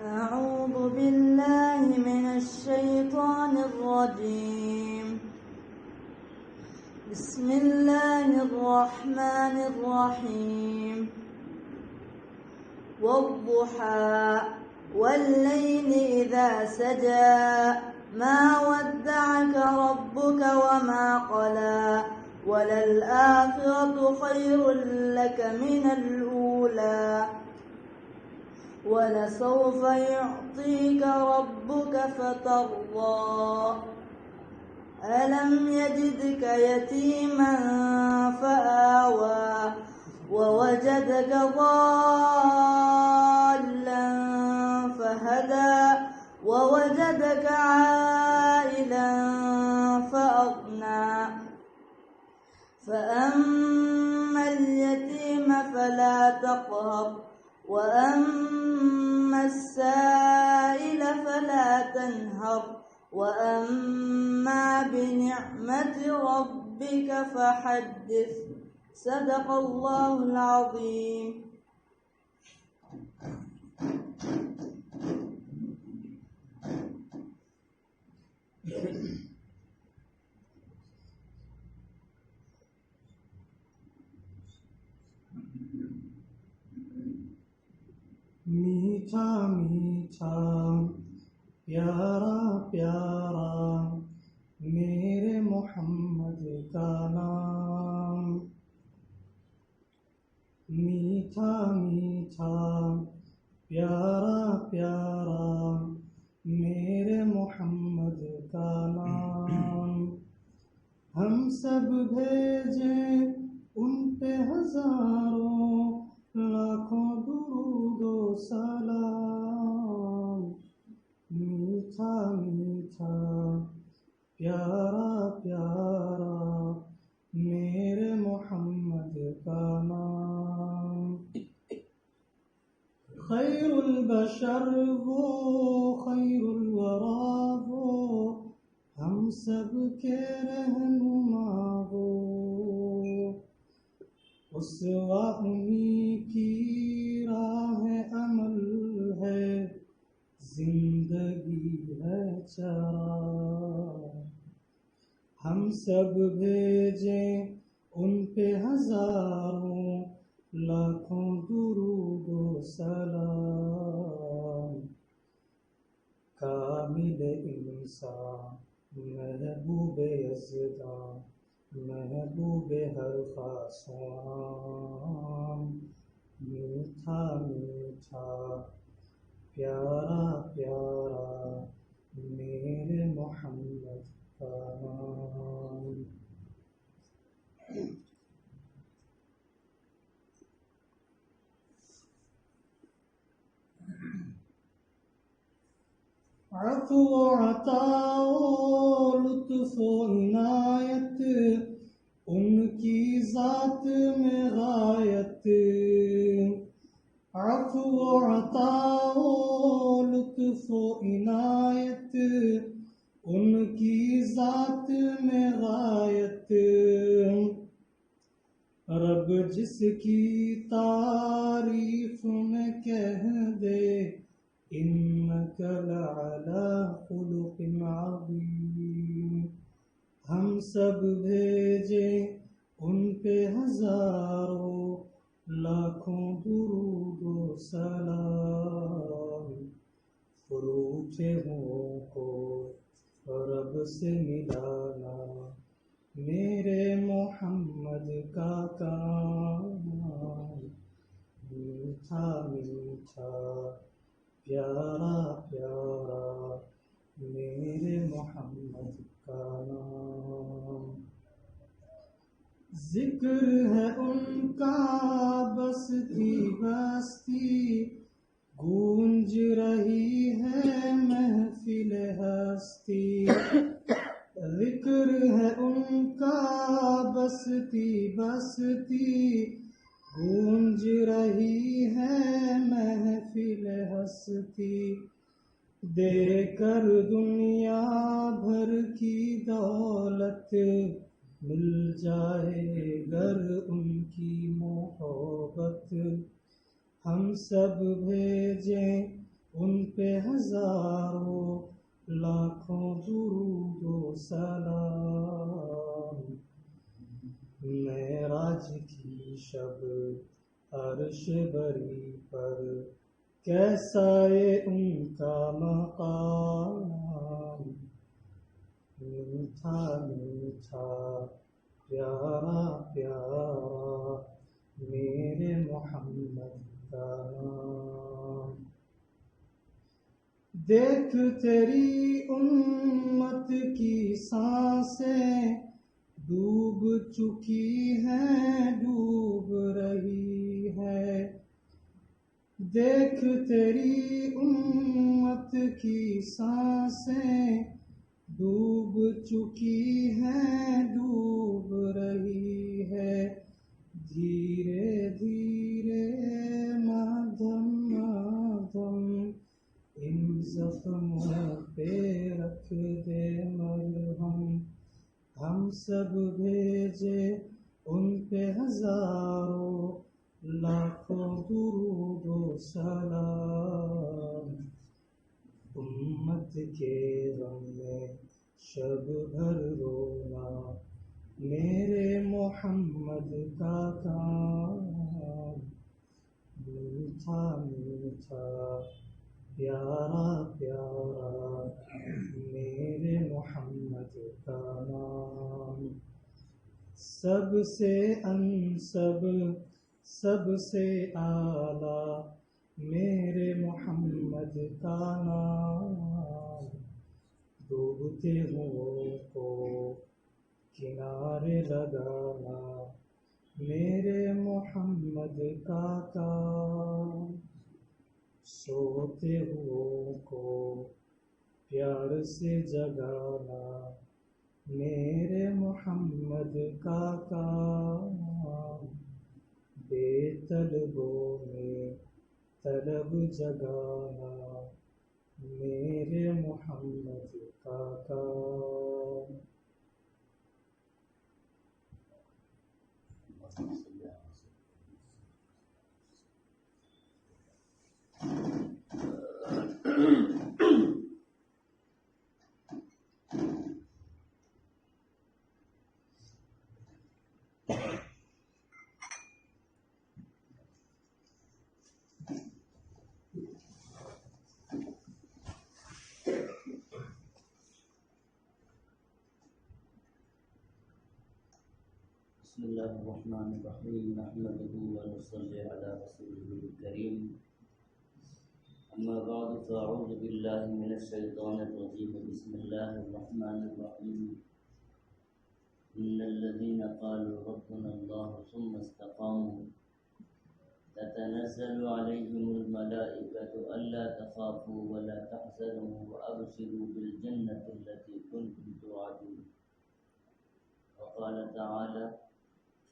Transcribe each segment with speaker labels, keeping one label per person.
Speaker 1: أعوذ بالله من الشيطان الرجيم. بسم الله الرحمن الرحيم. والضحى والليل إذا سجى ما ودعك ربك وما قلى وللآخرة خير لك من الأولى ولسوف يعطيك ربك فترضى ألم يجدك يتيما فآوى ووجدك ضالا فهدى ووجدك عائلا فأغنى فأما اليتيم فلا تقهر وأما السائل فلا تنهر وأما بنعمة ربك فحدث. صدق الله العظيم.
Speaker 2: میٹھا میٹھا پیارا پیارا میرے محمد کا نام، میٹھا میٹھا پیارا پیارا میرے محمد کا نام، ہم سب بھیجیں ان پہ ہزاروں لاکھوں درود و سلام، میٹھا میٹھا پیارا پیارا میرے محمد کا نام، خیر البشر وہ خیر الورا وہ ہم سب کے رہنما وہ، اسوہ انہی کی راہ عمل ہے زندگی ہے چراغ، ہم سب بھیجیں ان پہ ہزاروں لاکھوں درود و سلام، کامل انسان محبوب یزدان محبوب ہر خاص و عام، میٹھا میٹھا پیارا پیارا میرے محمد کا نام۔ عفو و عطا و لطف و عنایت ان کی ذات میں غایت، عفو و عطا و لطف و عنایت ان کی ذات میں غایت، رب جس کی تعریف میں کہہ دے انک لعلی خلق عظیم، ہم سب بھیجیں ان پہ ہزاروں لاکھوں درود و سلام، روٹھے ہوں کو رب سے ملانا میرے محمد کا کام، میٹھا میٹھا پیارا پیارا میرے محمد کا نام، ذکر ہے ان کا بستی بستی گونج رہی ہے محفل ہستی، ذکر ہے ان کا بستی بستی گونج رہی ہے محفل ہستی، دے کر دنیا بھر کی دولت مل جائے گر ان کی محبت، ہم سب بھیجیں ان پہ ہزاروں لاکھوں درود و سلام۔ معراج کی شب عرش بری پر کیسا یہ ان کا مقام، میٹھا میٹھا پیارا پیارا میرے محمد کا نام۔ دیکھ تیری امت کی سانسیں ڈوب چکی ہیں، ڈوب رہی ہے۔ دیکھ تیری امت کی سانسیں ڈوب چکی ہیں، ڈوب رہی ہے۔ دھیرے دھیرے مدھم مدھم ان زخموں پہ رکھ دے مرہم، ہم سب بھیجے ان پہ ہزاروں لاکھوں درود و سلام۔ امت کے غم میں شب بھر رونا میرے محمد کا کام، میٹھا میٹھا پیارا پیارا میرے محمد کا نام۔ سب سے انسب سب سے اعلیٰ میرے محمد کا نام، ڈوبتے ہوں کو کنارے لگانا میرے محمد کا کام، سوتے ہوں کو پیار سے جگانا میرے محمد کا کام، بے طلبوں میں طلب جگانا میرے محمد کا کام۔
Speaker 3: بسم اللہ الرحمن الرحیم، نحمده ونصلی علی رسوله الکریم، اما بعد فاعوذ باللہ من الشیطان الرجیم، بسم اللہ الرحمن الرحیم، ان الذین قالوا ربنا اللہ ثم استقاموا تتنزل علیہم الملائکۃ الا تخافوا ولا تحزنوا وابشروا بالجنة التي كنتم توعدون، وقال تعالی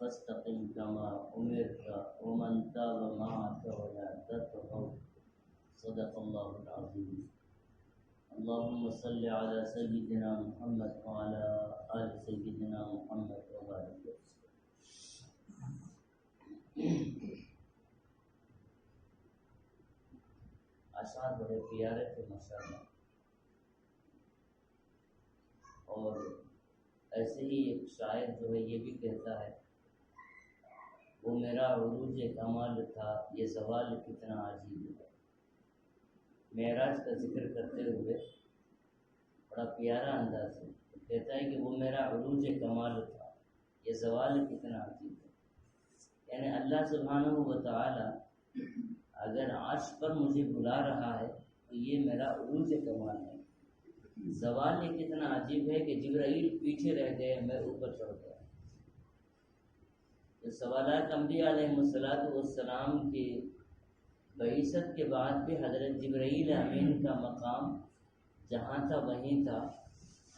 Speaker 3: فاستقم كما أمرت ومن تاب معك ولا تطغوا، صدق الله العظيم۔ اللهم صل على سيدنا محمد وعلى آل سيدنا محمد وبارك وسلم۔ اشعار بڑے پیارے تھے ماشاءاللہ، اور ایسے ہی ایک شاعر جو ہے یہ بھی کہتا ہے، وہ میرا عروج کمال تھا یہ زوال کتنا عجیب ہے۔ معراج کا ذکر کرتے ہوئے بڑا پیارا انداز ہے، کہتا ہے کہ وہ میرا عروج کمال تھا یہ زوال کتنا عجیب ہے، یعنی اللہ سبحانہ و تعالی اگر عرش پر مجھے بلا رہا ہے تو یہ میرا عروج کمال ہے۔ زوال یہ کتنا عجیب ہے کہ جبرائیل پیچھے رہ گئے، میں اوپر چڑھ گیا۔ سوالات انبیاء علیہ السلام کی بعثت کے بعد بھی حضرت جبرائیل امین کا مقام جہاں تھا وہیں تھا،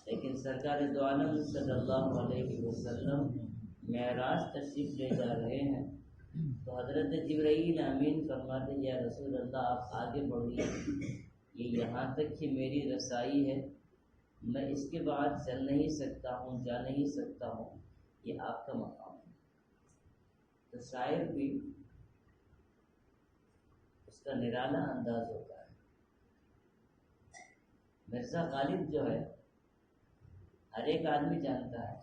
Speaker 3: لیکن سرکار دو عالم صلی اللہ علیہ وسلم معراج تشریف لے جا رہے ہیں تو حضرت جبرائیل امین فرماتے یا رسول اللہ آپ آگے بڑھیے، یہ یہاں تک کہ میری رسائی ہے، میں اس کے بعد چل نہیں سکتا ہوں، جا نہیں سکتا ہوں، یہ آپ کا مقام ہے۔ تو شاعر بھی اس کا نرالا انداز ہوتا ہے۔ مرزا غالب جو ہے، ہر ایک آدمی جانتا ہے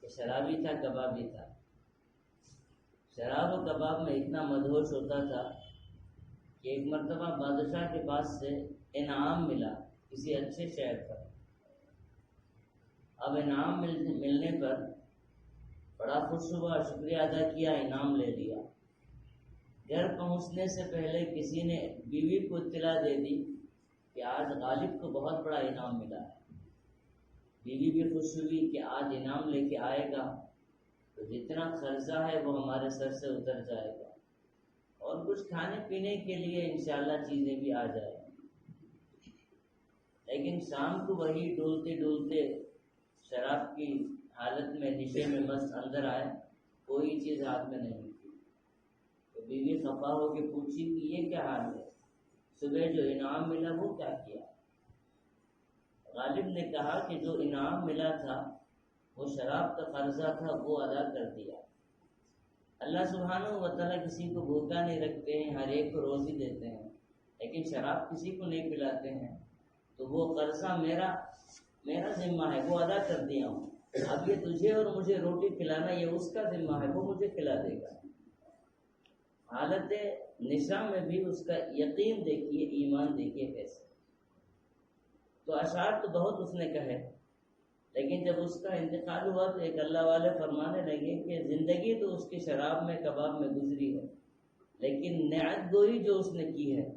Speaker 3: کہ شرابی تھا، کبابی تھا۔ شراب و کباب میں اتنا مدہوش ہوتا تھا کہ ایک مرتبہ بادشاہ کے پاس سے انعام ملا کسی اچھے شہر پر۔ اب انعام ملنے پر بڑا خوش ہوا، شکریہ ادا کیا، انعام لے لیا۔ گھر پہنچنے سے پہلے کسی نے بیوی کو اطلاع دے دی کہ آج غالب کو بہت بڑا انعام ملا ہے۔ بیوی بھی خوش ہوئی کہ آج انعام لے کے آئے گا تو جتنا خرچہ ہے وہ ہمارے سر سے اتر جائے گا، اور کچھ کھانے پینے کے لیے انشاءاللہ چیزیں بھی آ جائیں گی۔ لیکن شام کو وہی ڈولتے ڈولتے شراب کی حالت میں نشے میں مست اندر آئے، کوئی چیز ہاتھ میں نہیں تھی۔ تو بیوی خفا ہو کے پوچھی کہ یہ کیا حال ہے، صبح جو انعام ملا وہ کیا کیا؟ غالب نے کہا کہ جو انعام ملا تھا وہ شراب کا قرضہ تھا، وہ ادا کر دیا۔ اللہ سبحانہ و تعالیٰ کسی کو بھوکا نہیں رکھتے ہیں، ہر ایک کو روزی دیتے ہیں، لیکن شراب کسی کو نہیں پلاتے ہیں، تو وہ قرضہ میرا ذمہ ہے، وہ ادا کر دیا ہوں۔ اب یہ تجھے اور مجھے روٹی کھلانا یہ اس کا ذمہ ہے، وہ مجھے کھلا دے گا۔ حالت نشا میں بھی اس کا یقین دیکھیے، ایمان دیکھیے کیسے۔ تو اشعار تو بہت اس نے کہے، لیکن جب اس کا انتقال ہوا تو ایک اللہ والے فرمانے لگے کہ زندگی تو اس کی شراب میں کباب میں گزری ہے، لیکن نعت گوئی جو اس نے کی ہے،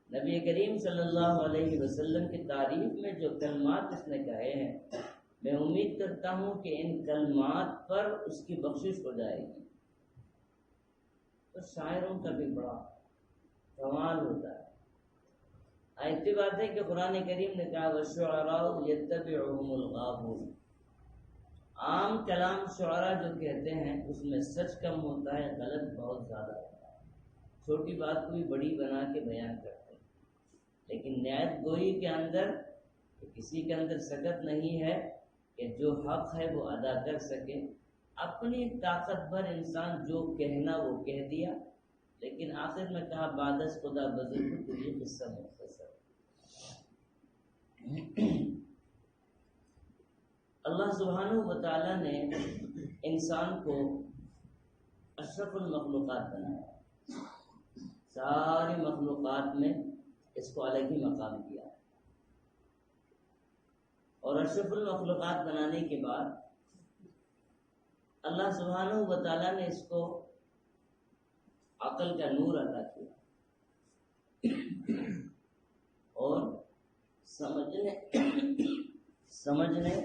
Speaker 3: نبی کریم صلی اللہ علیہ وسلم کی تعریف میں جو کلمات اس نے کہے ہیں، میں امید کرتا ہوں کہ ان کلمات پر اس کی بخشش ہو جائے گی۔ تو شاعروں کا بھی بڑا کمال ہوتا ہے۔ ایسی بات ہے کہ قرآن کریم نے کہا وَالشُّعَرَاءُ يَتَّبِعُهُمُ الْغَاوُونَ۔ عام کلام شعراء جو کہتے ہیں اس میں سچ کم ہوتا ہے، غلط بہت زیادہ ہوتا ہے، چھوٹی بات کو بھی بڑی بنا کے بیان کرتے ہیں۔ لیکن نعت گوئی کے اندر کسی کے اندر سکت نہیں ہے کہ جو حق ہے وہ ادا کر سکے۔ اپنی طاقت بھر انسان جو کہنا وہ کہہ دیا، لیکن آخر میں کہا بادش خدا بزرگ تو یہ قصہ مختصر۔ اللہ سبحانہ و تعالیٰ نے انسان کو اشرف المخلوقات بنایا، ساری مخلوقات میں اس کو الگ ہی مقام دیا، اور اشرف المخلوقات بنانے کے بعد اللہ سبحانہ و تعالیٰ نے اس کو عقل کا نور عطا کیا اور سمجھنے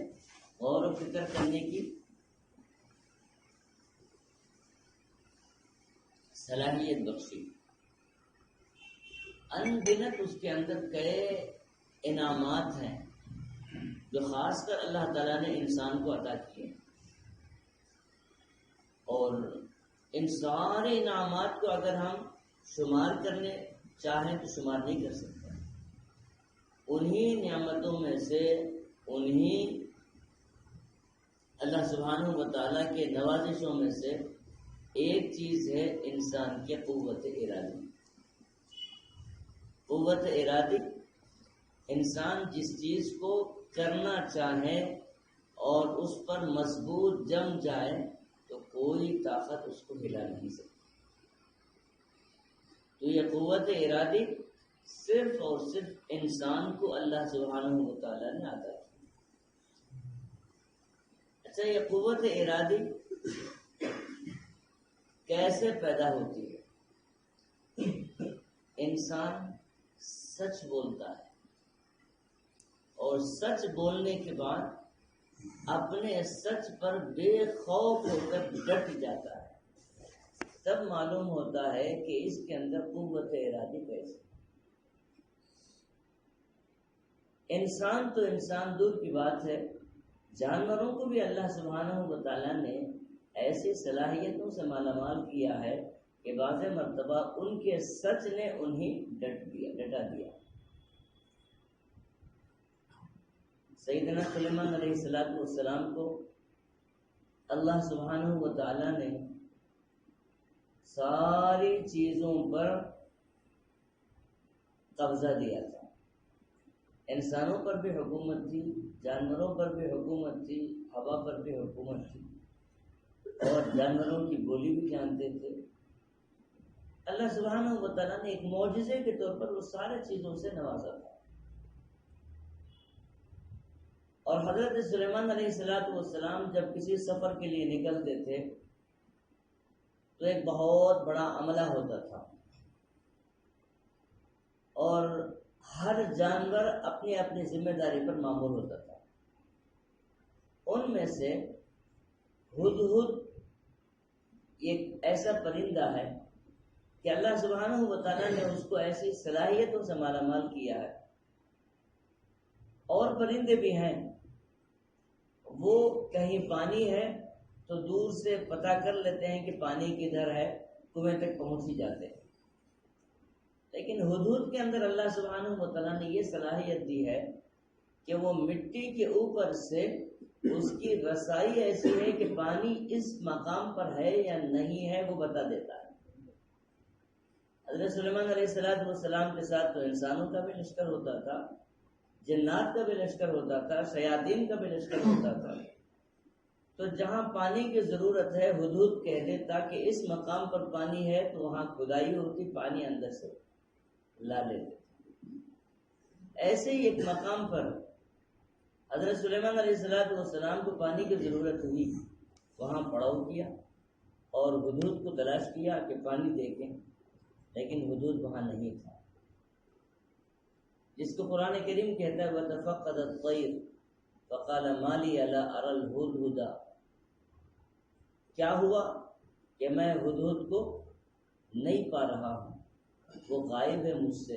Speaker 3: غور و فکر کرنے کی صلاحیت بخشی۔ ان گنت اس کے اندر کئی انعامات ہیں جو خاص کر اللہ تعالیٰ نے انسان کو عطا کیے، اور ان سارے انعامات کو اگر ہم شمار کرنے چاہیں تو شمار نہیں کر سکتے۔ انہی نعمتوں میں سے، انہی اللہ سبحانہ و تعالیٰ کے نوازشوں میں سے ایک چیز ہے انسان کی قوت ارادی۔ قوت ارادی، انسان جس چیز کو کرنا چاہے اور اس پر مضبوط جم جائے تو کوئی طاقت اس کو ہلا نہیں سکتی۔ تو یہ قوت ارادی صرف اور صرف انسان کو اللہ سبحانہ و تعالیٰ نے عطا کی۔ اچھا، یہ قوت ارادی کیسے پیدا ہوتی ہے؟ انسان سچ بولتا ہے اور سچ بولنے کے بعد اپنے سچ پر بے خوف ہو کر ڈٹ جاتا ہے، تب معلوم ہوتا ہے کہ اس کے اندر قوت ارادی کیسے۔ انسان تو انسان دور کی بات ہے، جانوروں کو بھی اللہ سبحانہ و تعالیٰ نے ایسی صلاحیتوں سے مالا مال کیا ہے کہ بعض مرتبہ ان کے سچ نے انہیں ڈٹا دیا۔ سیدنا سلیمان علیہ السلام کو اللہ سبحانہ و تعالیٰ نے ساری چیزوں پر قبضہ دیا تھا. انسانوں پر بھی حکومت تھی، جانوروں پر بھی حکومت تھی، ہوا پر بھی حکومت تھی، اور جانوروں کی بولی بھی جانتے تھے. اللہ سبحانہ و تعالیٰ نے ایک معجزے کے طور پر وہ سارے چیزوں سے نوازا تھا. اور حضرت سلیمان علیہ السلام جب کسی سفر کے لیے نکلتے تھے تو ایک بہت بڑا عملہ ہوتا تھا، اور ہر جانور اپنی اپنی ذمہ داری پر مامور ہوتا تھا. ان میں سے ہدہد ایک ایسا پرندہ ہے کہ اللہ سبحانہ و تعالیٰ نے اس کو ایسی صلاحیتوں سے مالا مال کیا ہے. اور پرندے بھی ہیں، وہ کہیں پانی ہے تو دور سے پتہ کر لیتے ہیں کہ پانی کدھر ہے، کنویں تک پہنچ ہی جاتے ہیں. لیکن ہدہد کے اندر اللہ سبحانہ و تعالیٰ نے یہ صلاحیت دی ہے کہ وہ مٹی کے اوپر سے اس کی رسائی ایسی ہے کہ پانی اس مقام پر ہے یا نہیں ہے وہ بتا دیتا ہے. حضرت سلیمان علیہ السلام کے ساتھ تو انسانوں کا بھی لشکر ہوتا تھا، جنات کا بھی لشکر ہوتا تھا، شیاطین کا بھی لشکر ہوتا تھا. تو جہاں پانی کی ضرورت ہے ہدہد کہہ دیتا کہ اس مقام پر پانی ہے تو وہاں کھدائی ہوتی، پانی اندر سے لا لیتے. ایسے ہی ایک مقام پر حضرت سلیمان علیہ السلام کو پانی کی ضرورت ہوئی، وہاں پڑاؤ کیا اور ہدہد کو تلاش کیا کہ پانی دیکھیں، لیکن ہدہد وہاں نہیں تھا. جس کو قرآن کریم کہتا ہے وَتَفَقَّدَ الطَّيْرُ فَقَالَ مَا لِيَ لَا أَرَى الْهُدْهُدَ. کیا ہوا کہ میں ہدہد کو نہیں پا رہا ہوں، وہ غائب ہے مجھ سے.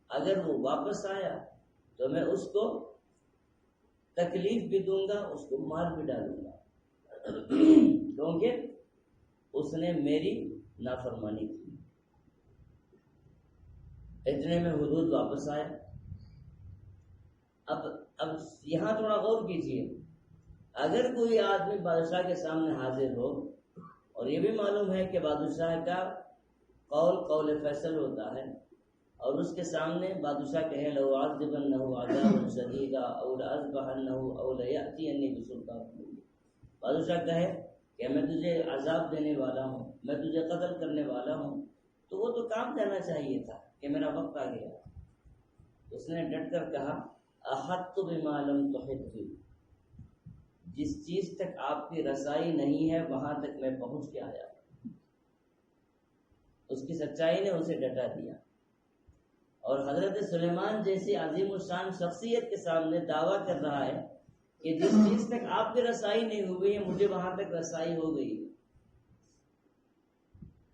Speaker 3: اگر وہ واپس آیا تو میں اس کو تکلیف بھی دوں گا، اس کو مار بھی ڈالوں گا، کیونکہ اس نے میری نافرمانی کی. اتنے میں ہدہد واپس آیا. اب یہاں تھوڑا غور کیجیے، اگر کوئی آدمی بادشاہ کے سامنے حاضر ہو اور یہ بھی معلوم ہے کہ بادشاہ کا قول فیصل ہوتا ہے، اور اس کے سامنے بادشاہ کہے لَأُعَذِّبَنَّهُ عَذَابًا شَدِيدًا أَوْ لَأَذْبَحَنَّهُ أَوْ لَيَأْتِيَنِّي بِسُلْطَانٍ مُبِينٍ، بادشاہ کہے کہ میں تجھے عذاب دینے والا ہوں، میں تجھے قتل کرنے والا ہوں، تو وہ تو کام کرنا چاہیے تھا کہ میرا وقت آ گیا. اس نے ڈٹ کر کہا احطت بما لم تحط به، جس چیز تک آپ کی رسائی نہیں ہے وہاں تک میں پہنچ کے آیا. اس کی سچائی نے اسے ڈٹا دیا. اور حضرت سلیمان جیسی عظیم الشان شخصیت کے سامنے دعویٰ کر رہا ہے کہ جس چیز تک آپ کی رسائی نہیں ہوئی ہے مجھے وہاں تک رسائی ہو گئی.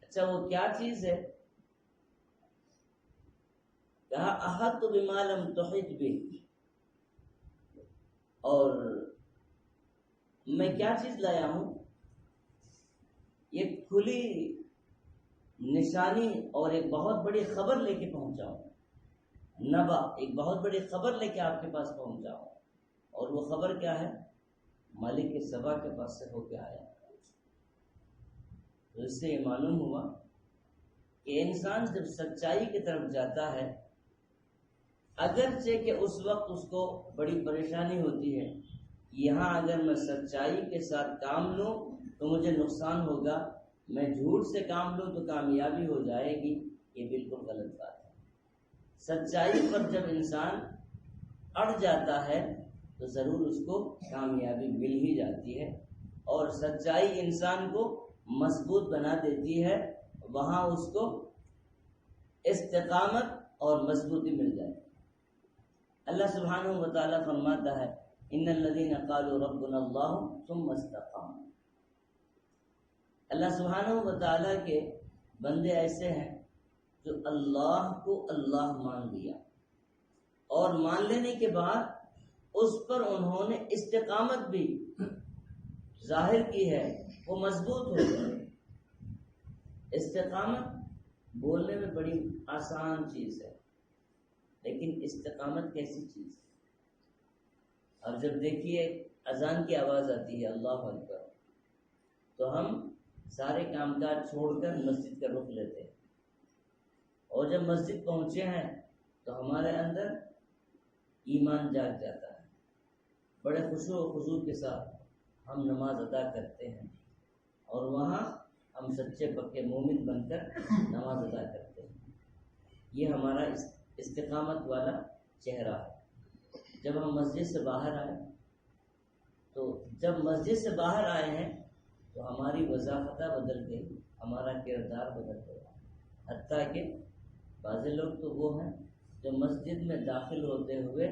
Speaker 3: اچھا وہ کیا چیز ہے؟ کہا احط بما لم تحط به، اور میں کیا چیز لایا ہوں؟ یہ کھلی نشانی اور ایک بہت بڑی خبر لے کے پہنچا ہوں. نبا، ایک بہت بڑی خبر لے کے آپ کے پاس پہنچا ہوں. اور وہ خبر کیا ہے؟ مالک سبا کے پاس سے ہو کے آیا. تو اس سے یہ معلوم ہوا کہ انسان جب سچائی کی طرف جاتا ہے، اگرچہ کہ اس وقت اس کو بڑی پریشانی ہوتی ہے، یہاں اگر میں سچائی کے ساتھ کام لوں تو مجھے نقصان ہوگا، میں جھوٹ سے کام لوں تو کامیابی ہو جائے گی، یہ بالکل غلط بات ہے. سچائی پر جب انسان اڑ جاتا ہے تو ضرور اس کو کامیابی مل ہی جاتی ہے، اور سچائی انسان کو مضبوط بنا دیتی ہے، وہاں اس کو استقامت اور مضبوطی مل جائے. اللہ سبحانہ و تعالیٰ فرماتا ہے ان الذین قالوا ربنا اللہ ثم استقاموا. اللہ سبحانہ و تعالیٰ کے بندے ایسے ہیں جو اللہ کو اللہ مان لیا، اور مان لینے کے بعد اس پر انہوں نے استقامت بھی ظاہر کی ہے، وہ مضبوط ہو گئے. استقامت بولنے میں بڑی آسان چیز ہے، لیکن استقامت کیسی چیز ہے؟ اب جب دیکھیے اذان کی آواز آتی ہے اللہ اکبر، تو ہم سارے کام کاج چھوڑ کر مسجد کا رخ لیتے ہیں، اور جب مسجد پہنچے ہیں تو ہمارے اندر ایمان جاگ جاتا ہے، بڑے خشوع و خضوع کے ساتھ ہم نماز ادا کرتے ہیں، اور وہاں ہم سچے پکے مومن بن کر نماز ادا کرتے ہیں۔ یہ ہمارا استقامت والا چہرہ ہے۔ جب ہم مسجد سے باہر آئے، تو جب مسجد سے باہر آئے ہیں تو ہماری وضاحتہ بدل گئی، ہمارا کردار بدل گیا، حتیٰ کہ بعض لوگ تو وہ ہیں جو مسجد میں داخل ہوتے ہوئے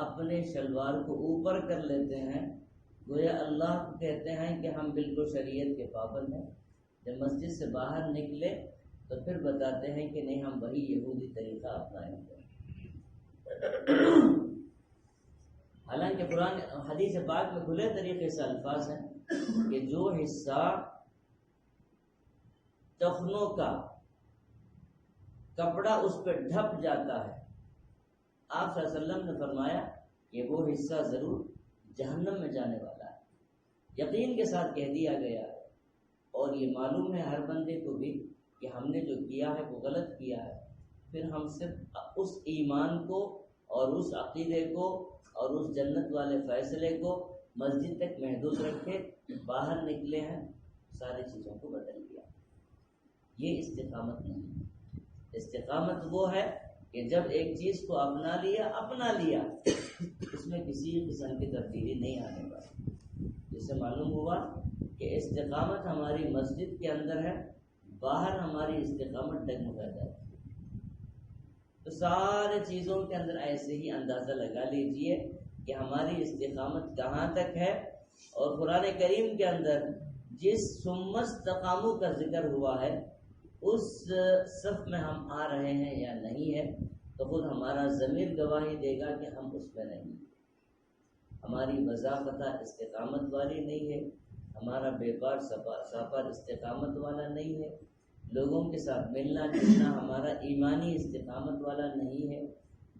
Speaker 3: اپنے شلوار کو اوپر کر لیتے ہیں، گویا اللہ کو کہتے ہیں کہ ہم بالکل شریعت کے پابند ہیں۔ جب مسجد سے باہر نکلے تو پھر بتاتے ہیں کہ نہیں، ہم وہی یہودی طریقہ اپنائیں گے۔ حالانکہ قرآن حدیث پاک میں کھلے طریقے سے الفاظ ہیں کہ جو حصہ ٹخنوں کا کپڑا اس پہ ڈھپ جاتا ہے، آپ صلی اللہ علیہ وسلم نے فرمایا کہ وہ حصہ ضرور جہنم میں جانے والا ہے۔ یقین کے ساتھ کہہ دیا گیا ہے، اور یہ معلوم ہے ہر بندے کو بھی کہ ہم نے جو کیا ہے وہ غلط کیا ہے، پھر ہم صرف اس ایمان کو اور اس عقیدے کو اور اس جنت والے فیصلے کو مسجد تک محدود رکھے، باہر نکلے ہیں ساری چیزوں کو بدل دیا۔ یہ استقامت نہیں ہے۔ استقامت وہ ہے کہ جب ایک چیز کو اپنا لیا اس میں کسی قسم کی تبدیلی نہیں آنے والی۔ جس سے معلوم ہوا کہ استقامت ہماری مسجد کے اندر ہے، باہر ہماری استقامت ڈگمگا جاتی ہے۔ تو سارے چیزوں کے اندر ایسے ہی اندازہ لگا لیجئے کہ ہماری استقامت کہاں تک ہے، اور قرآن کریم کے اندر جس ثم استقاموا کا ذکر ہوا ہے اس صف میں ہم آ رہے ہیں یا نہیں ہے، تو خود ہمارا ضمیر گواہی دے گا کہ ہم اس میں نہیں۔ ہماری وضافتہ استقامت والی نہیں ہے، ہمارا بیپار ساپار استقامت والا نہیں ہے، لوگوں کے ساتھ ملنا جلنا ہمارا ایمانی استقامت والا نہیں ہے،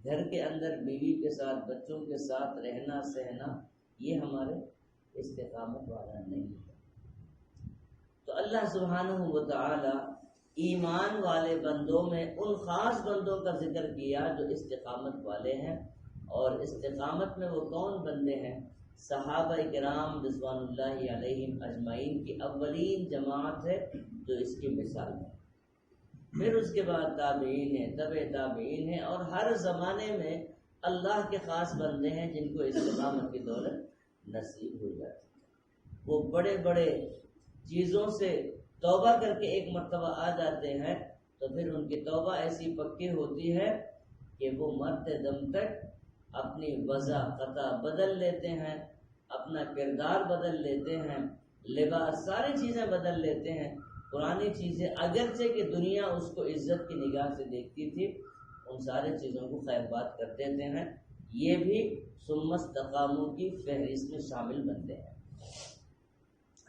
Speaker 3: گھر کے اندر بیوی کے ساتھ بچوں کے ساتھ رہنا سہنا یہ ہمارے استقامت والا نہیں ہے۔ تو اللہ سبحانہ و تعالی ایمان والے بندوں میں ان خاص بندوں کا ذکر کیا جو استقامت والے ہیں، اور استقامت میں وہ کون بندے ہیں؟ صحابہ کرام رضوان اللہ علیہم اجمعین کی اولین جماعت ہے جو اس کی مثال ہے۔ پھر اس کے بعد تابعین ہیں، تبع تابعین ہیں، اور ہر زمانے میں اللہ کے خاص بندے ہیں جن کو استقامت کی دولت نصیب ہو جاتی ہے۔ وہ بڑے بڑے چیزوں سے توبہ کر کے ایک مرتبہ آ جاتے ہیں تو پھر ان کی توبہ ایسی پکی ہوتی ہے کہ وہ مرتے دم تک اپنی وضع قطع بدل لیتے ہیں، اپنا کردار بدل لیتے ہیں، لباس ساری چیزیں بدل لیتے ہیں، پرانی چیزیں اگرچہ کہ دنیا اس کو عزت کی نگاہ سے دیکھتی تھی ان سارے چیزوں کو خیر بات کر دیتے ہیں۔ یہ بھی ثم استقاموا کی فہرست میں شامل بنتے ہیں۔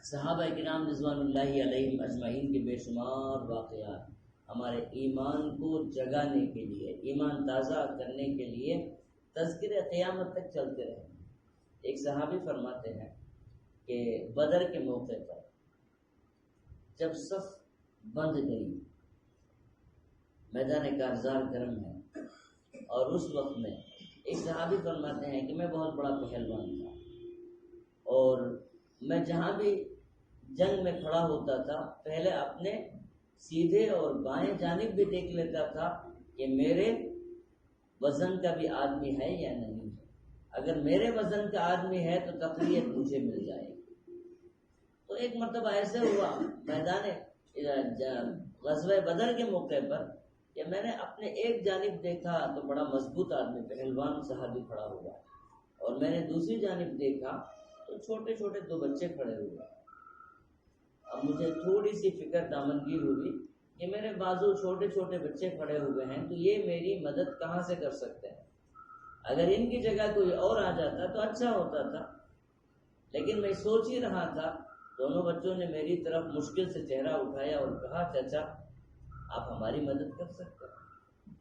Speaker 3: صحابہ کرام رضوان اللہ علیہم اجمعین کے بے شمار واقعات ہمارے ایمان کو جگانے کے لیے، ایمان تازہ کرنے کے لیے تذکر قیامت تک چلتے رہے۔ ایک صحابی فرماتے ہیں کہ بدر کے موقع پر جب صف بند گئی، میدان کارزار گرم ہے، اور اس وقت میں ایک صحابی فرماتے ہیں کہ میں بہت بڑا پہلوان تھا، اور میں جہاں بھی جنگ میں کھڑا ہوتا تھا پہلے اپنے سیدھے اور بائیں جانب بھی دیکھ لیتا تھا کہ میرے وزن کا بھی آدمی ہے یا نہیں ہے۔ اگر میرے وزن کا آدمی ہے تو تقویت مجھے مل جائے گی۔ تو ایک مرتبہ ایسے ہوا میدان غزوہ بدر کے موقع پر کہ میں نے اپنے ایک جانب دیکھا تو بڑا مضبوط آدمی پہلوان صحابی کھڑا ہوا، اور میں نے دوسری جانب دیکھا تو چھوٹے چھوٹے دو بچے کھڑے ہوئے۔ اب مجھے تھوڑی سی فکر دامنگیر ہوئی کہ میرے بازو چھوٹے چھوٹے بچے کھڑے ہوئے ہیں تو یہ میری مدد کہاں سے کر سکتے ہیں؟ اگر ان کی جگہ کوئی اور آ جاتا تو اچھا ہوتا تھا، لیکن میں سوچ ہی رہا تھا۔ دونوں بچوں نے میری طرف مشکل سے چہرہ اٹھایا اور کہا چچا آپ ہماری مدد کر سکتے ہیں؟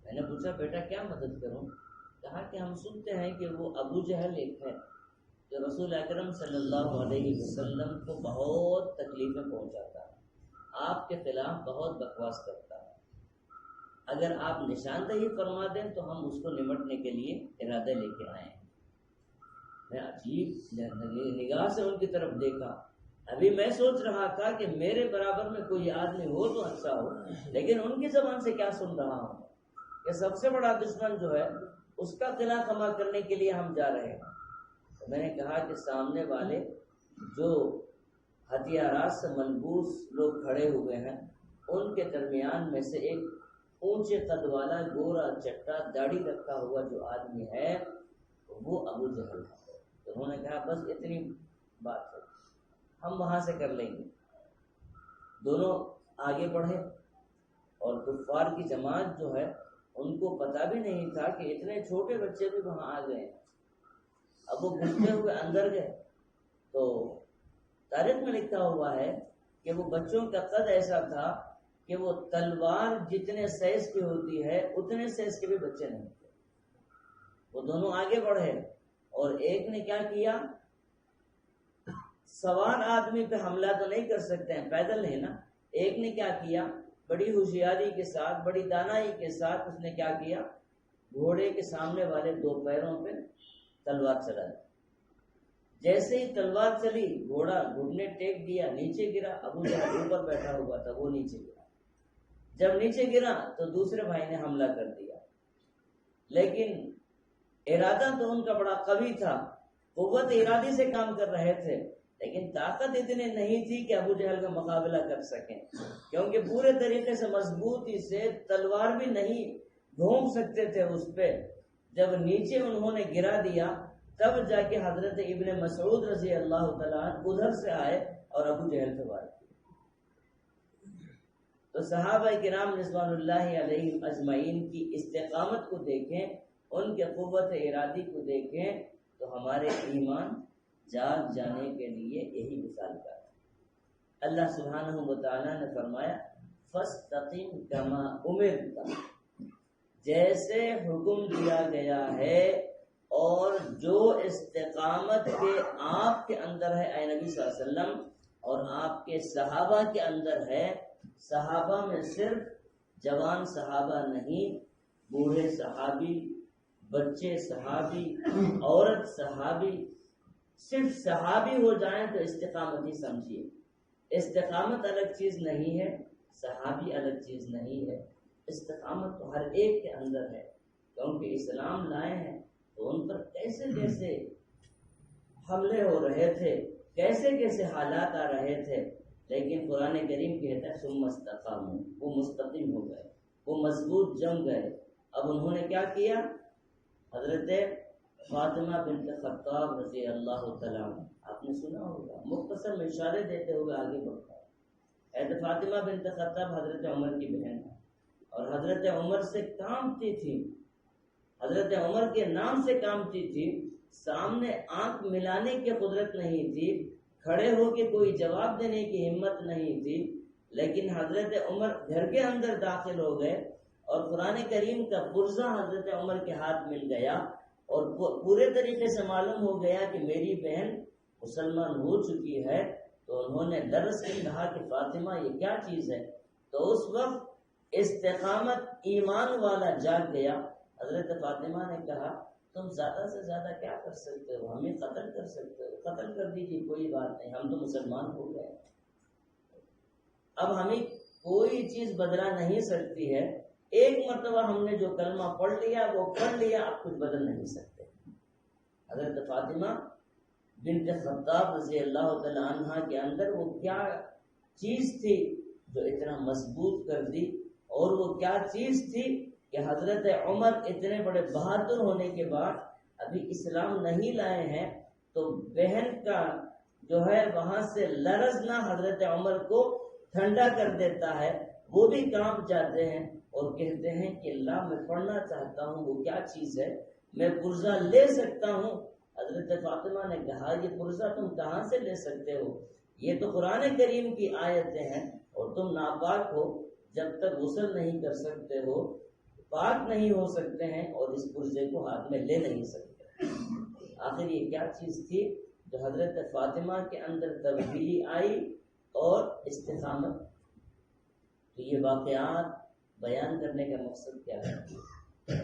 Speaker 3: میں نے پوچھا بیٹا کیا مدد کروں؟ کہا کہ ہم سنتے ہیں کہ وہ ابو جہل ایک ہے جو رسول اکرم صلی اللہ علیہ وسلم کو بہت تکلیفیں پہنچاتا ہے، آپ کے خلاف بہت بکواس کرتا ہے، اگر آپ نشاندہی فرما دیں تو ہم اس کو نمٹنے کے لیے ارادے لے کے آئے ہیں۔ میں عجیب نگاہ سے ان کی طرف دیکھا، ابھی میں سوچ رہا تھا کہ میرے برابر میں کوئی آدمی ہو تو اچھا ہو، لیکن ان کی زبان سے کیا سن رہا ہوں کہ سب سے بڑا دشمن جو ہے اس کا قلعہ خما کرنے کے لیے ہم جا رہے ہیں۔ تو میں نے کہا کہ سامنے والے جو ہتھیارات سے ملبوس لوگ کھڑے ہوئے ہیں ان کے درمیان میں سے ایک اونچے قد والا گورا چٹا داڑھی رکھا ہوا جو آدمی ہے وہ ابو جہل ہے۔ تو انہوں نے کہا بس اتنی بات ہے، ہم وہاں سے کر لیں گے۔ دونوں آگے بڑھے اور کفار کی جماعت جو ہے ان کو پتہ بھی نہیں تھا کہ اتنے چھوٹے بچے بھی وہاں آ گئے ہیں۔ اب وہ گھستے ہوئے اندر گئے تو تاریخ میں لکھا ہوا ہے کہ وہ بچوں کا قد ایسا تھا کہ وہ تلوار جتنے سائز کی ہوتی ہے اتنے سائز کے بھی بچے نہیں تھے۔ وہ دونوں آگے بڑھے اور ایک نے کیا کیا، سوار آدمی پہ حملہ تو نہیں کر سکتے ہیں، پیدل ہے نا، ایک نے کیا کیا، بڑی ہوشیاری کے ساتھ بڑی دانائی کے ساتھ اس نے کیا کیا، گھوڑے کے سامنے والے دو پیروں پہ تلوار چلا دی۔ جیسے ہی تلوار چلی گھوڑا گھٹنے ٹیک دیا، نیچے گرا، ابو جہل اوپر بیٹھا ہوا تھا وہ نیچے گرا۔ جب نیچے گرا تو دوسرے بھائی نے حملہ کر دیا، لیکن ارادہ تو ان کا بڑا قوی تھا، قوت ارادی سے کام کر رہے تھے، لیکن طاقت اتنی نہیں تھی کہ ابو جہل کا مقابلہ کر سکیں، کیونکہ پورے طریقے سے مضبوطی سے تلوار بھی نہیں گھوم سکتے تھے اس پہ۔ جب نیچے انہوں نے گرا دیا تب جا کے حضرت ابن مسعود رضی اللہ تعالیٰ ادھر سے آئے اور ابو جہل سے وار کیا۔ تو صحابہ کرام رضوان اللہ علیہم اجمعین کی استقامت کو دیکھیں، ان کے قوت ارادی کو دیکھیں تو ہمارے ایمان جاگ جانے کے لیے یہی مثال کا ہے۔ اللہ سبحانہ و تعالیٰ نے فرمایا فَاسْتَقِمْ كَمَا أُمِرْتَ، جیسے حکم دیا گیا ہے اور جو استقامت کے آپ کے اندر ہے اے نبی صلی اللہ علیہ وسلم اور آپ کے صحابہ کے اندر ہے۔ صحابہ میں صرف جوان صحابہ نہیں، بوڑھے صحابی، بچے صحابی، عورت صحابی، صرف صحابی ہو جائیں تو استقامت ہی سمجھیے۔ استقامت الگ چیز نہیں ہے، صحابی الگ چیز نہیں ہے، استقامت تو ہر ایک کے اندر ہے، کیونکہ اسلام لائے ہیں تو ان پر کیسے کیسے حملے ہو رہے تھے، کیسے کیسے حالات آ رہے تھے، لیکن قرآن کریم کہتا ہے ثم استقاموا، وہ مستقیم ہو گئے، وہ مضبوط جم گئے۔ اب انہوں نے کیا کیا، حضرت فاطمہ بنت خطاب رضی اللہ تعالیٰ عنہ، آپ نے سنا ہوگا، مختصر میں اشارے دیتے ہوئے آگے بڑھتا ہے۔ حضرت فاطمہ بنت خطاب حضرت عمر کی بہن ہے اور حضرت عمر سے کامتی تھی، حضرت عمر کے نام سے کامتی تھی، سامنے آنکھ ملانے کی قدرت نہیں تھی، کھڑے ہو کے کوئی جواب دینے کی ہمت نہیں تھی، لیکن حضرت عمر گھر کے اندر داخل ہو گئے اور قرآن کریم کا پرزہ حضرت عمر کے ہاتھ مل گیا اور پورے طریقے سے معلوم ہو گیا کہ میری بہن مسلمان ہو چکی ہے۔ تو انہوں نے درس کے کہا کہ فاطمہ یہ کیا چیز ہے، تو اس وقت استقامت ایمان والا جاگ گیا۔ حضرت فاطمہ نے کہا تم زیادہ سے زیادہ کیا کر سکتے ہو، ہمیں قتل کر سکتے ہو، قتل کر دیجیے، کوئی بات نہیں، ہم تو مسلمان ہو گئے، اب ہمیں کوئی چیز بدلا نہیں سکتی ہے، ایک مرتبہ ہم نے جو کلمہ پڑھ لیا وہ پڑھ لیا، آپ کچھ بدل نہیں سکتے۔ حضرت فاطمہ بنت خطاب رضی اللہ تعالی عنہ کے اندر وہ کیا چیز تھی جو اتنا مضبوط کر دی، اور وہ کیا چیز تھی کہ حضرت عمر اتنے بڑے بہادر ہونے کے بعد ابھی اسلام نہیں لائے ہیں تو بہن کا جو ہے وہاں سے لرزنا حضرت عمر کو ٹھنڈا کر دیتا ہے، وہ بھی کانپ جاتے ہیں اور کہتے ہیں کہ اللہ میں پڑھنا چاہتا ہوں، وہ کیا چیز ہے، میں پرزہ لے سکتا ہوں۔ حضرت فاطمہ نے کہا یہ پرزہ تم کہاں سے لے سکتے ہو، یہ تو قرآن کریم کی آیتیں ہیں اور تم ناپاک ہو، جب تک غسل نہیں کر سکتے ہو پاک نہیں ہو سکتے ہیں اور اس پرزے کو ہاتھ میں لے نہیں سکتے۔ آخر یہ کیا چیز تھی جو حضرت فاطمہ کے اندر تبدیلی آئی اور استقامت؟ تو یہ واقعات بیان کرنے کا مقصد کیا ہے؟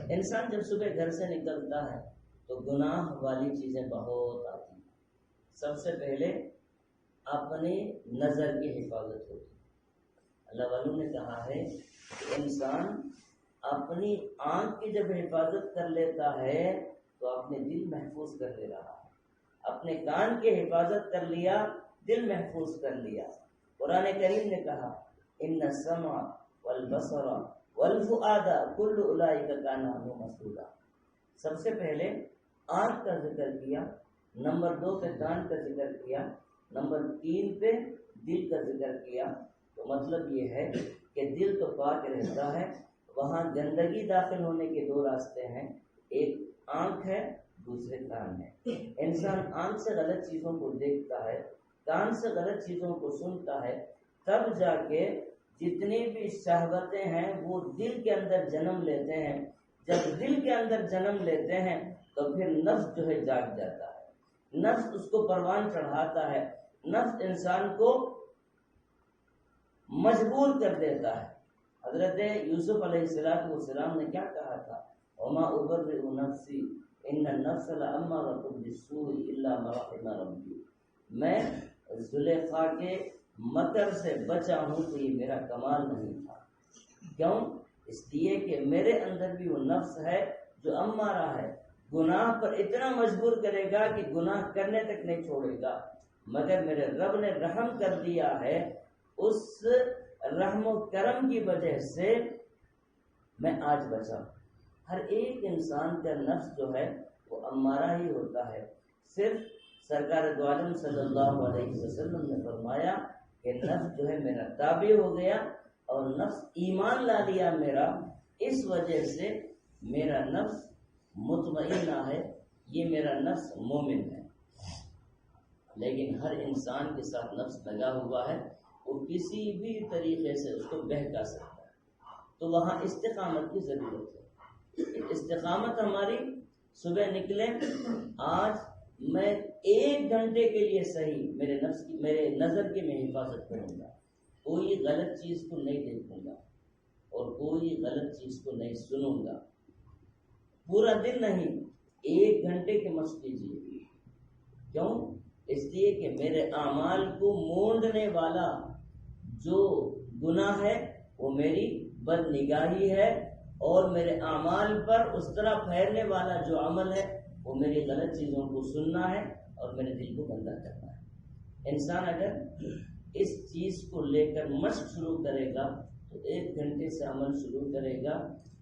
Speaker 3: انسان جب صبح گھر سے نکلتا ہے تو گناہ والی چیزیں بہت آتی ہیں۔ سب سے پہلے اپنی نظر کی حفاظت ہوتی ہے۔ اللہ والوں نے کہا ہے کہ انسان اپنی آنکھ کی جب حفاظت کر لیتا ہے تو اپنے دل محفوظ کر لے رہا ہے، اپنے کان کی حفاظت کر لیا، دل محفوظ کر لیا۔ قرآن کریم نے کہا ان السمع والبصر والفؤاد کل اولئک کان عنہ مسئولا۔ سب سے پہلے آنکھ کا ذکر کیا، نمبر 2 پہ کان کا ذکر کیا، نمبر 3 پہ دل کا ذکر کیا۔ تو مطلب یہ ہے کہ دل تو پاک رہتا ہے، وہاں گندگی داخل ہونے کے 2 راستے ہیں، ایک آنکھ ہے، دوسرے کان ہے۔ انسان آنکھ سے غلط چیزوں کو دیکھتا ہے، کان سے غلط چیزوں کو سنتا ہے، تب جا کے جتنی بھی شہوتیں ہیں وہ دل کے اندر جنم لیتے ہیں۔ جب دل کے اندر جنم لیتے ہیں تو پھر نفس جو ہے جاگ جاتا ہے، نفس اس کو پروان چڑھاتا ہے، نفس انسان کو مجبور کر دیتا ہے۔ حضرت یوسف علیہ السلام نے کیا کہا تھا؟ وما ابرئ نفسی ان النفس لامارۃ بالسوء الا ما رحم ربی۔ میں زلیخا کے مکر سے بچا ہوں تو یہ میرا کمال نہیں تھا۔ کیوں؟ اس لیے کہ میرے اندر بھی وہ نفس ہے جو امارہ ہے، گناہ پر اتنا مجبور کرے گا کہ گناہ کرنے تک نہیں چھوڑے گا، مگر میرے رب نے رحم کر دیا ہے، اس رحم و کرم کی وجہ سے میں آج بچا۔ ہر ایک انسان کا نفس جو ہے وہ امارہ ہی ہوتا ہے۔ صرف سرکار دو عالم صلی اللہ علیہ وسلم نے فرمایا کہ نفس جو ہے میرا تابع ہو گیا اور نفس ایمان لا لیا میرا، اس وجہ سے میرا نفس مطمئنہ ہے، یہ میرا نفس مومن ہے۔ لیکن ہر انسان کے ساتھ نفس لگا ہوا ہے، وہ کسی بھی طریقے سے اس کو بہکا سکتا ہے، تو وہاں استقامت کی ضرورت ہے۔ استقامت ہماری صبح نکلے، آج میں 1 گھنٹے کے لیے صحیح میرے نفس کی، میرے نظر کی میں حفاظت کروں گا، کوئی غلط چیز کو نہیں دیکھوں گا اور کوئی غلط چیز کو نہیں سنوں گا۔ پورا دن نہیں، 1 گھنٹے کی مشق کیجیے۔ کیوں؟ اس لیے کہ میرے اعمال کو مونڈنے والا جو گناہ ہے وہ میری بد نگاہی ہے، اور میرے اعمال پر اس طرح پھیرنے والا جو عمل ہے وہ میری غلط چیزوں کو سننا ہے اور میرے دل کو گندا کرنا ہے۔ انسان اگر اس چیز کو لے کر مشق شروع کرے گا تو 1 گھنٹے سے عمل شروع کرے گا،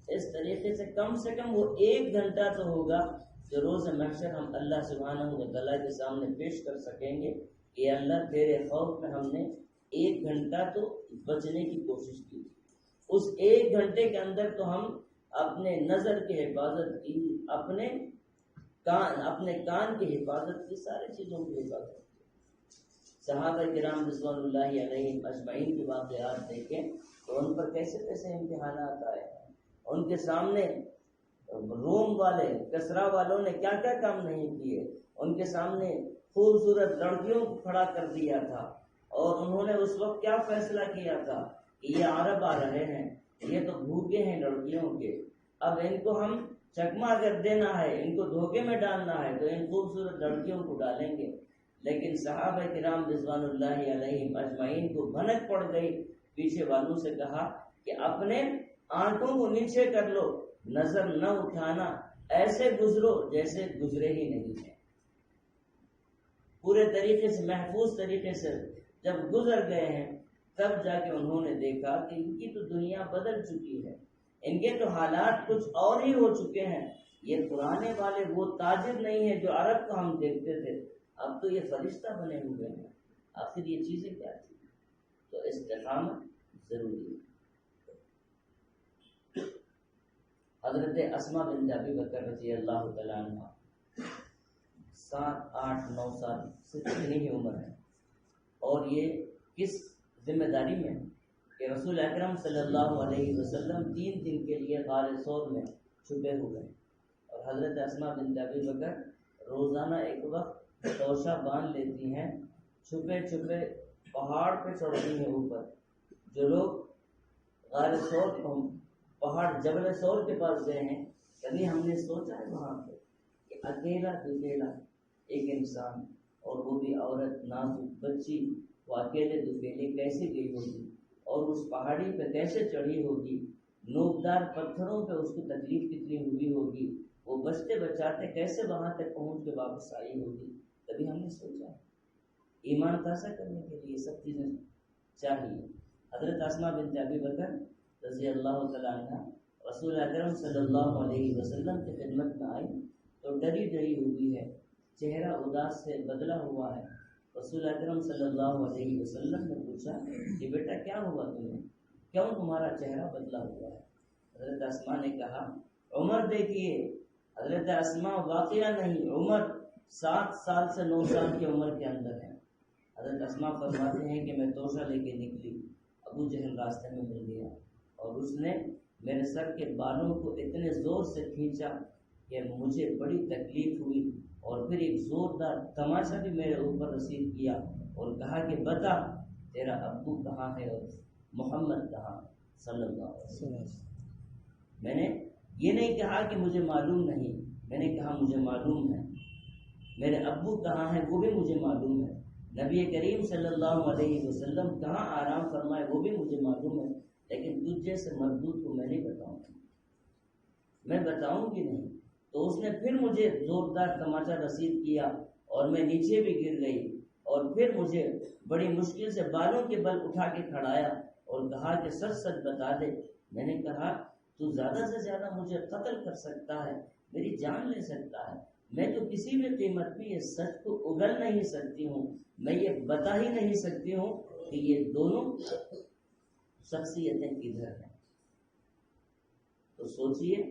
Speaker 3: اس طریقے سے کم وہ 1 گھنٹہ تو ہوگا جو روز محشر ہم اللہ سبحانہ و تعالیٰ کے سامنے پیش کر سکیں گے کہ اللہ تیرے خوف میں ہم نے 1 گھنٹہ تو بچنے کی کوشش کی، اس 1 گھنٹے کے اندر تو ہم اپنے نظر کی حفاظت کی، اپنے کان کی حفاظت کی، ساری چیزوں کی حفاظت کی۔ صحابہ کرام رضوان اللہ علیہم اجمعین کے واقعات دیکھیں تو ان پر کیسے امتحانات آئے، ان کے سامنے روم والے، کسرا والوں نے کیا کیا کام نہیں کیے، ان کے سامنے خوبصورت لڑکیوں کو کھڑا کر دیا تھا، اور انہوں نے اس وقت کیا فیصلہ کیا تھا کہ یہ عرب آ رہے ہیں، یہ تو بھوکے ہیں لڑکیوں کے، اب ان کو ہم چکما اگر دینا ہے، ان کو دھوکے میں ڈالنا ہے تو ان خوبصورت لڑکیوں کو ڈالیں گے۔ لیکن صحابہ کرام رضوان اللہ علیہم اجمعین کو بھنک پڑ گئی، پیچھے والوں سے کہا کہ اپنے آنکھوں کو نیچے کر لو، نظر نہ اٹھانا، ایسے گزرو جیسے گزرے ہی نہیں ہیں۔ پورے طریقے سے، محفوظ طریقے سے جب گزر گئے ہیں تب جا کے انہوں نے دیکھا کہ ان کی تو دنیا بدل چکی ہے، ان کے تو حالات کچھ اور ہی ہو چکے ہیں، یہ پرانے والے وہ تاجر نہیں ہیں جو عرب کو ہم دیکھتے تھے، اب تو یہ فرشتہ بنے ہوئے ہیں۔ آخر یہ چیزیں کیا تھی؟ تو استقامت ضروری ہے۔ حضرت اسماء بنت ابی بکر رضی اللہ تعالیٰ عنہ 7، 8، 9 سال سے اتنی ہی عمر ہے، اور یہ کس ذمہ داری میں، کہ رسول اکرم صلی اللہ علیہ وسلم 3 دن کے لیے غار ثور میں چھپے ہوئے، اور حضرت اسماء بنت ابی بکر روزانہ ایک وقت توشہ باندھ لیتی ہیں، چھپے چھپے پہاڑ پہ چڑھتی ہیں اوپر۔ جو لوگ غار ثور پہاڑ جبل ثور کے پاس گئے ہیں، کبھی ہم نے سوچا ہے وہاں پہ کہ اکیلا دکیلا ایک انسان، اور وہ بھی عورت نازک بچی، وہ اکیلے دکیلے کیسے گئی ہوگی، اور اس پہاڑی پہ کیسے چڑھی ہوگی، نوکدار پتھروں پہ اس کو تکلیف کتنی ہوئی ہوگی، وہ بچتے بچاتے کیسے وہاں تک پہنچ کے واپس آئی ہوگی، کبھی ہم نے سوچا ہے؟ ایمان تازہ کرنے کے لیے سب چیزیں چاہیے۔ حضرت اسماء بنت ابی بکر رضی اللہ تعالیٰ عنہ رسول اکرم صلی اللہ علیہ وسلم کی خدمت میں آئی تو ڈری ڈری ہوئی ہے، چہرہ اداس سے بدلا ہوا ہے۔ رسول اکرم صلی اللہ علیہ وسلم نے پوچھا کہ بیٹا کیا ہوا تمہیں، کیوں تمہارا چہرہ بدلا ہوا ہے؟ حضرت اسماء نے کہا عمر دیکھیے۔ حضرت اسماء واقعہ نہیں، عمر 7 سال سے 9 سال کی عمر کے اندر ہے۔ حضرت اسماء فرماتے ہیں کہ میں توشہ لے کے نکلی، ابو جہل راستے میں مل گیا، اور اس نے میرے سر کے بالوں کو اتنے زور سے کھینچا کہ مجھے بڑی تکلیف ہوئی، اور پھر ایک زوردار تماچا بھی میرے اوپر رسید کیا اور کہا کہ بتا تیرا ابو کہاں ہے اور محمد کہاں صلی اللہ علیہ وسلم۔ میں نے یہ نہیں کہا کہ مجھے معلوم نہیں، میں نے کہا مجھے معلوم ہے، میرے ابو کہاں ہیں وہ بھی مجھے معلوم ہے، نبی کریم صلی اللہ علیہ وسلم کہاں آرام فرمائے وہ بھی مجھے معلوم ہے، لیکن تجھ جیسے مردود کو میں نہیں بتاؤں گی، میں بتاؤں گی نہیں۔ تو اس نے پھر مجھے زوردار تماچا رسید کیا اور میں نیچے بھی گر گئی، اور پھر مجھے بڑی مشکل سے بالوں کے بل اٹھا کے کھڑایا اور کہا کہ سچ سچ بتا دے۔ میں نے کہا تو زیادہ سے زیادہ مجھے قتل کر سکتا ہے، میری جان لے سکتا ہے، میں تو کسی بھی قیمت پہ یہ سچ کو اگل نہیں سکتی ہوں، میں یہ بتا ہی نہیں سکتی ہوں کہ یہ دونوں شخصیتیں کدھر ہیں۔ تو سوچئے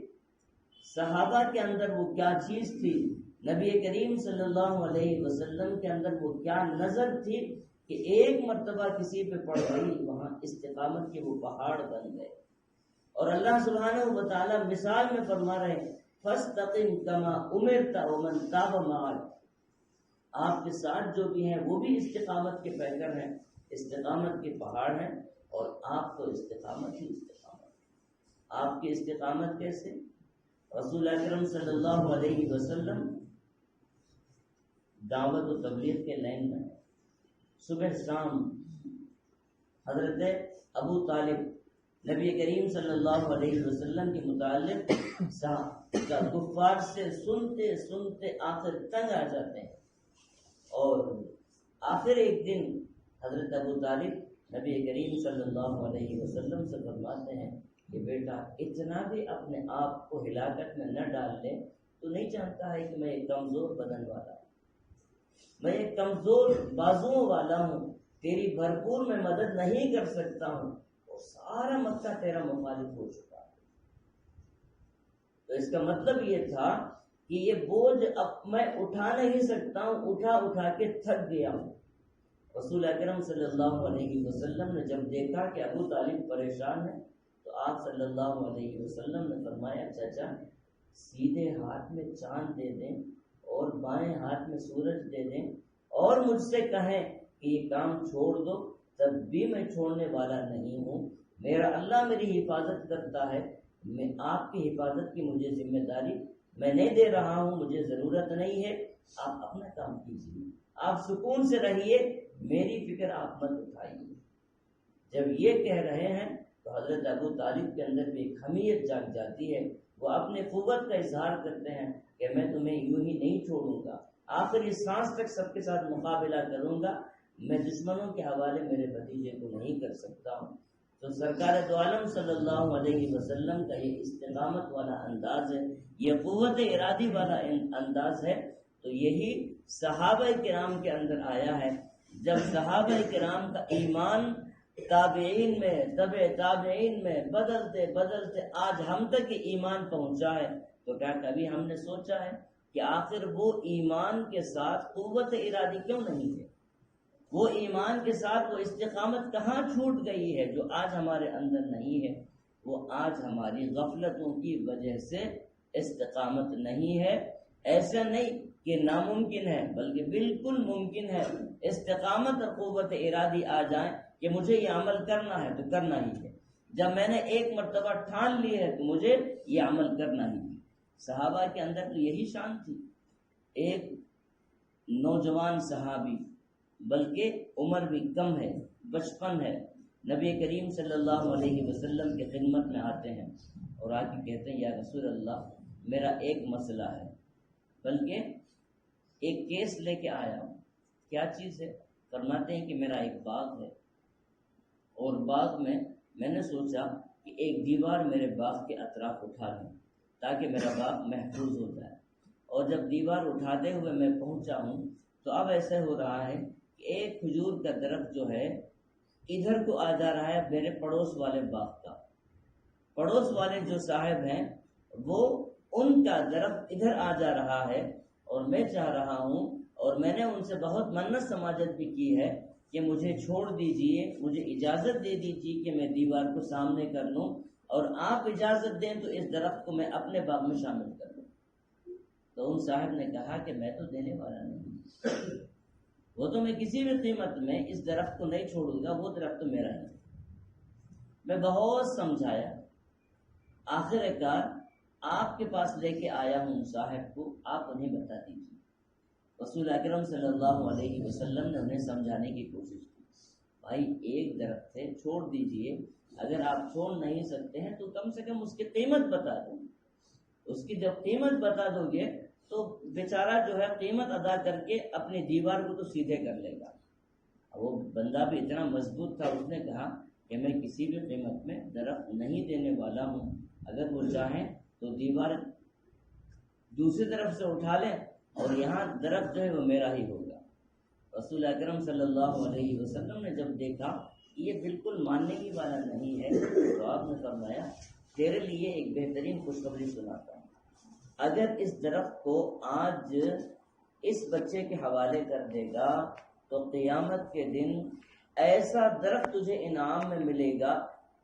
Speaker 3: صحابہ کے اندر وہ کیا چیز تھی، نبی کریم صلی اللہ علیہ وسلم کے اندر وہ کیا نظر تھی کہ ایک مرتبہ کسی پہ پڑ گئی وہاں استقامت کے وہ پہاڑ بن گئے۔ اور اللہ سبحانہ و تعالی مثال میں فرما رہے ہیں فَاسْتَقِمْ كَمَا أُمِرْتَ وَمَنْ تَابَ مَعَكَ، آپ کے ساتھ جو بھی ہیں وہ بھی استقامت کے پیکر ہیں، استقامت کے پہاڑ ہیں، اور آپ تو استقامت ہی استقامت۔ آپ کی استقامت کیسے؟ رسول اکرم صلی اللہ علیہ وسلم دعوت و تبلیغ کے لائن میں صبح شام حضرت ابو طالب نبی کریم صلی اللہ علیہ وسلم کے متعلق کفار سے سنتے سنتے آخر تنگ آ جاتے ہیں، اور آخر ایک دن حضرت ابو طالب نبی کریم صلی اللہ علیہ وسلم سے فرماتے ہیں کہ بیٹا اتنا بھی اپنے آپ کو ہلاکت میں نہ ڈال لے، تو نہیں جانتا ہے کہ میں ایک کمزور بدن والا ہوں، میں ایک کمزور بازوؤں والا ہوں، تیری بھرپور میں مدد نہیں کر سکتا ہوں، اور سارا مکہ تیرا مخالف ہو چکا ہے۔ تو اس کا مطلب یہ تھا کہ یہ بوجھ اب میں اٹھا نہیں سکتا ہوں، اٹھا اٹھا کے تھک گیا ہوں۔ رسول اکرم صلی اللہ علیہ وسلم نے جب دیکھا کہ ابو طالب پریشان ہے تو آپ صلی اللہ علیہ وسلم نے فرمایا چچا سیدھے ہاتھ میں چاند دے دیں اور بائیں ہاتھ میں سورج دے دیں اور مجھ سے کہیں کہ یہ کام چھوڑ دو، تب بھی میں چھوڑنے والا نہیں ہوں، میرا اللہ میری حفاظت کرتا ہے، میں آپ کی حفاظت کی مجھے ذمہ داری میں نہیں دے رہا ہوں، مجھے ضرورت نہیں ہے، آپ اپنا کام کیجیے، آپ سکون سے رہیے، میری فکر آپ مت اٹھائیے۔ جب یہ کہہ رہے ہیں تو حضرت ابو طالب کے اندر بھی ایک حمیت جاگ جاتی ہے، وہ اپنے قوت کا اظہار کرتے ہیں کہ میں تمہیں یوں ہی نہیں چھوڑوں گا، آخری سانس تک سب کے ساتھ مقابلہ کروں گا، میں دشمنوں کے حوالے میرے بھتیجے کو نہیں کر سکتا ہوں۔ تو سرکار دو عالم صلی اللہ علیہ وسلم کا یہ استقامت والا انداز ہے، یہ قوت ارادی والا انداز ہے، تو یہی صحابہ کرام کے اندر آیا ہے۔ جب صحابہ کرام کا ایمان تابعین میں تبع تابعین میں بدلتے بدلتے آج ہم تک ایمان پہنچا ہے، تو کیا کبھی ہم نے سوچا ہے کہ آخر وہ ایمان کے ساتھ قوت ارادی کیوں نہیں ہے؟ وہ ایمان کے ساتھ وہ استقامت کہاں چھوٹ گئی ہے جو آج ہمارے اندر نہیں ہے؟ وہ آج ہماری غفلتوں کی وجہ سے استقامت نہیں ہے۔ ایسا نہیں کہ ناممکن ہے، بلکہ بالکل ممکن ہے استقامت اور قوت ارادی آ جائیں کہ مجھے یہ عمل کرنا ہے تو کرنا ہی ہے۔ جب میں نے ایک مرتبہ ٹھان لی ہے تو مجھے یہ عمل کرنا ہی ہے۔ صحابہ کے اندر تو یہی شان تھی۔ ایک نوجوان صحابی، بلکہ عمر بھی کم ہے، بچپن ہے، نبی کریم صلی اللہ علیہ وسلم کی خدمت میں آتے ہیں اور آ کے کہتے ہیں یا رسول اللہ میرا ایک مسئلہ ہے، بلکہ ایک کیس لے کے آیا ہوں۔ کیا چیز ہے؟ فرماتے ہیں کہ میرا ایک باغ ہے اور باغ میں نے سوچا کہ ایک دیوار میرے باغ کے اطراف اٹھا لوں تاکہ میرا باغ محفوظ ہو جائے، اور جب دیوار اٹھاتے ہوئے میں پہنچا ہوں تو اب ایسا ہو رہا ہے کہ ایک کھجور کا درخت جو ہے ادھر کو آ جا رہا ہے میرے پڑوس والے باغ کا، پڑوس والے جو صاحب ہیں وہ ان کا درخت ادھر آ جا رہا ہے، اور میں چاہ رہا ہوں اور میں نے ان سے بہت منت سماجت بھی کی ہے کہ مجھے چھوڑ دیجئے، مجھے اجازت دے دیجئے کہ میں دیوار کو سامنے کر لوں، اور آپ اجازت دیں تو اس درخت کو میں اپنے باغ میں شامل کر لوں۔ تو ان صاحب نے کہا کہ میں تو دینے والا نہیں، وہ تو میں کسی بھی قیمت میں اس درخت کو نہیں چھوڑوں گا، وہ درخت تو میرا ہے۔ میں بہت سمجھایا، آخر کار آپ کے پاس لے کے آیا ہوں صاحب کو، آپ انہیں بتا دیجیے۔ رسول اکرم صلی اللہ علیہ وسلم نے انہیں سمجھانے کی کوشش کی، بھائی ایک درخت ہے، چھوڑ دیجئے، اگر آپ چھوڑ نہیں سکتے ہیں تو کم سے کم اس کی قیمت بتا دو، اس کی جب قیمت بتا دو گے تو بیچارہ جو ہے قیمت ادا کر کے اپنی دیوار کو تو سیدھے کر لے گا۔ وہ بندہ بھی اتنا مضبوط تھا، اس نے کہا کہ میں کسی بھی قیمت میں درخت نہیں دینے والا ہوں، اگر وہ چاہیں تو دیوار دوسری طرف سے اٹھا لیں اور یہاں درخت جو ہے وہ میرا ہی ہوگا۔ رسول اکرم صلی اللہ علیہ وسلم نے جب دیکھا کہ یہ بالکل ماننے کی والا نہیں ہے تو آپ نے فرمایا تیرے لیے ایک بہترین خوشخبری سناتا ہوں، اگر اس درخت کو آج اس بچے کے حوالے کر دے گا تو قیامت کے دن ایسا درخت تجھے انعام میں ملے گا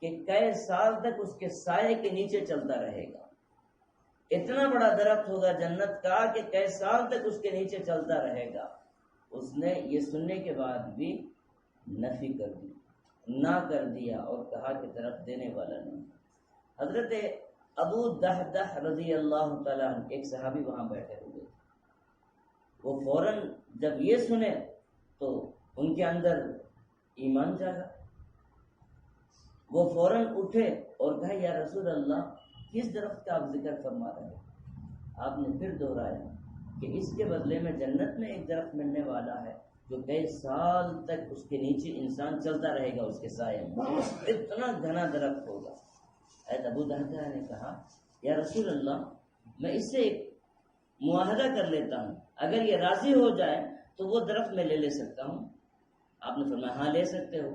Speaker 3: کہ کئی سال تک اس کے سائے کے نیچے چلتا رہے گا۔ اتنا بڑا درخت ہوگا جنت کا کہ کئی سال تک اس کے نیچے چلتا رہے گا۔ اس نے یہ سننے کے بعد بھی نفی کر دی، نہ کر دیا اور کہا کہ درخت دینے والا نہیں۔ حضرت ابو دہدہ رضی اللہ تعالیٰ عنہ ایک صحابی وہاں بیٹھے ہوئے تھے، وہ فوراً جب یہ سنے تو ان کے اندر ایمان جاگا، وہ فوراً اٹھے اور کہا یا رسول اللہ کس درخت کا آپ ذکر فرما رہے ہیں؟ آپ نے پھر دہرایا کہ اس کے بدلے میں جنت میں ایک درخت ملنے والا ہے جو کئی سال تک اس کے نیچے انسان چلتا رہے گا اس کے سائے میں، اتنا گھنا درخت ہوگا۔ حضرت ابو دہدہ نے کہا یا رسول اللہ میں اس سے ایک معاہدہ کر لیتا ہوں، اگر یہ راضی ہو جائے تو وہ درخت میں لے سکتا ہوں۔ آپ نے فرمایا ہاں لے سکتے ہو۔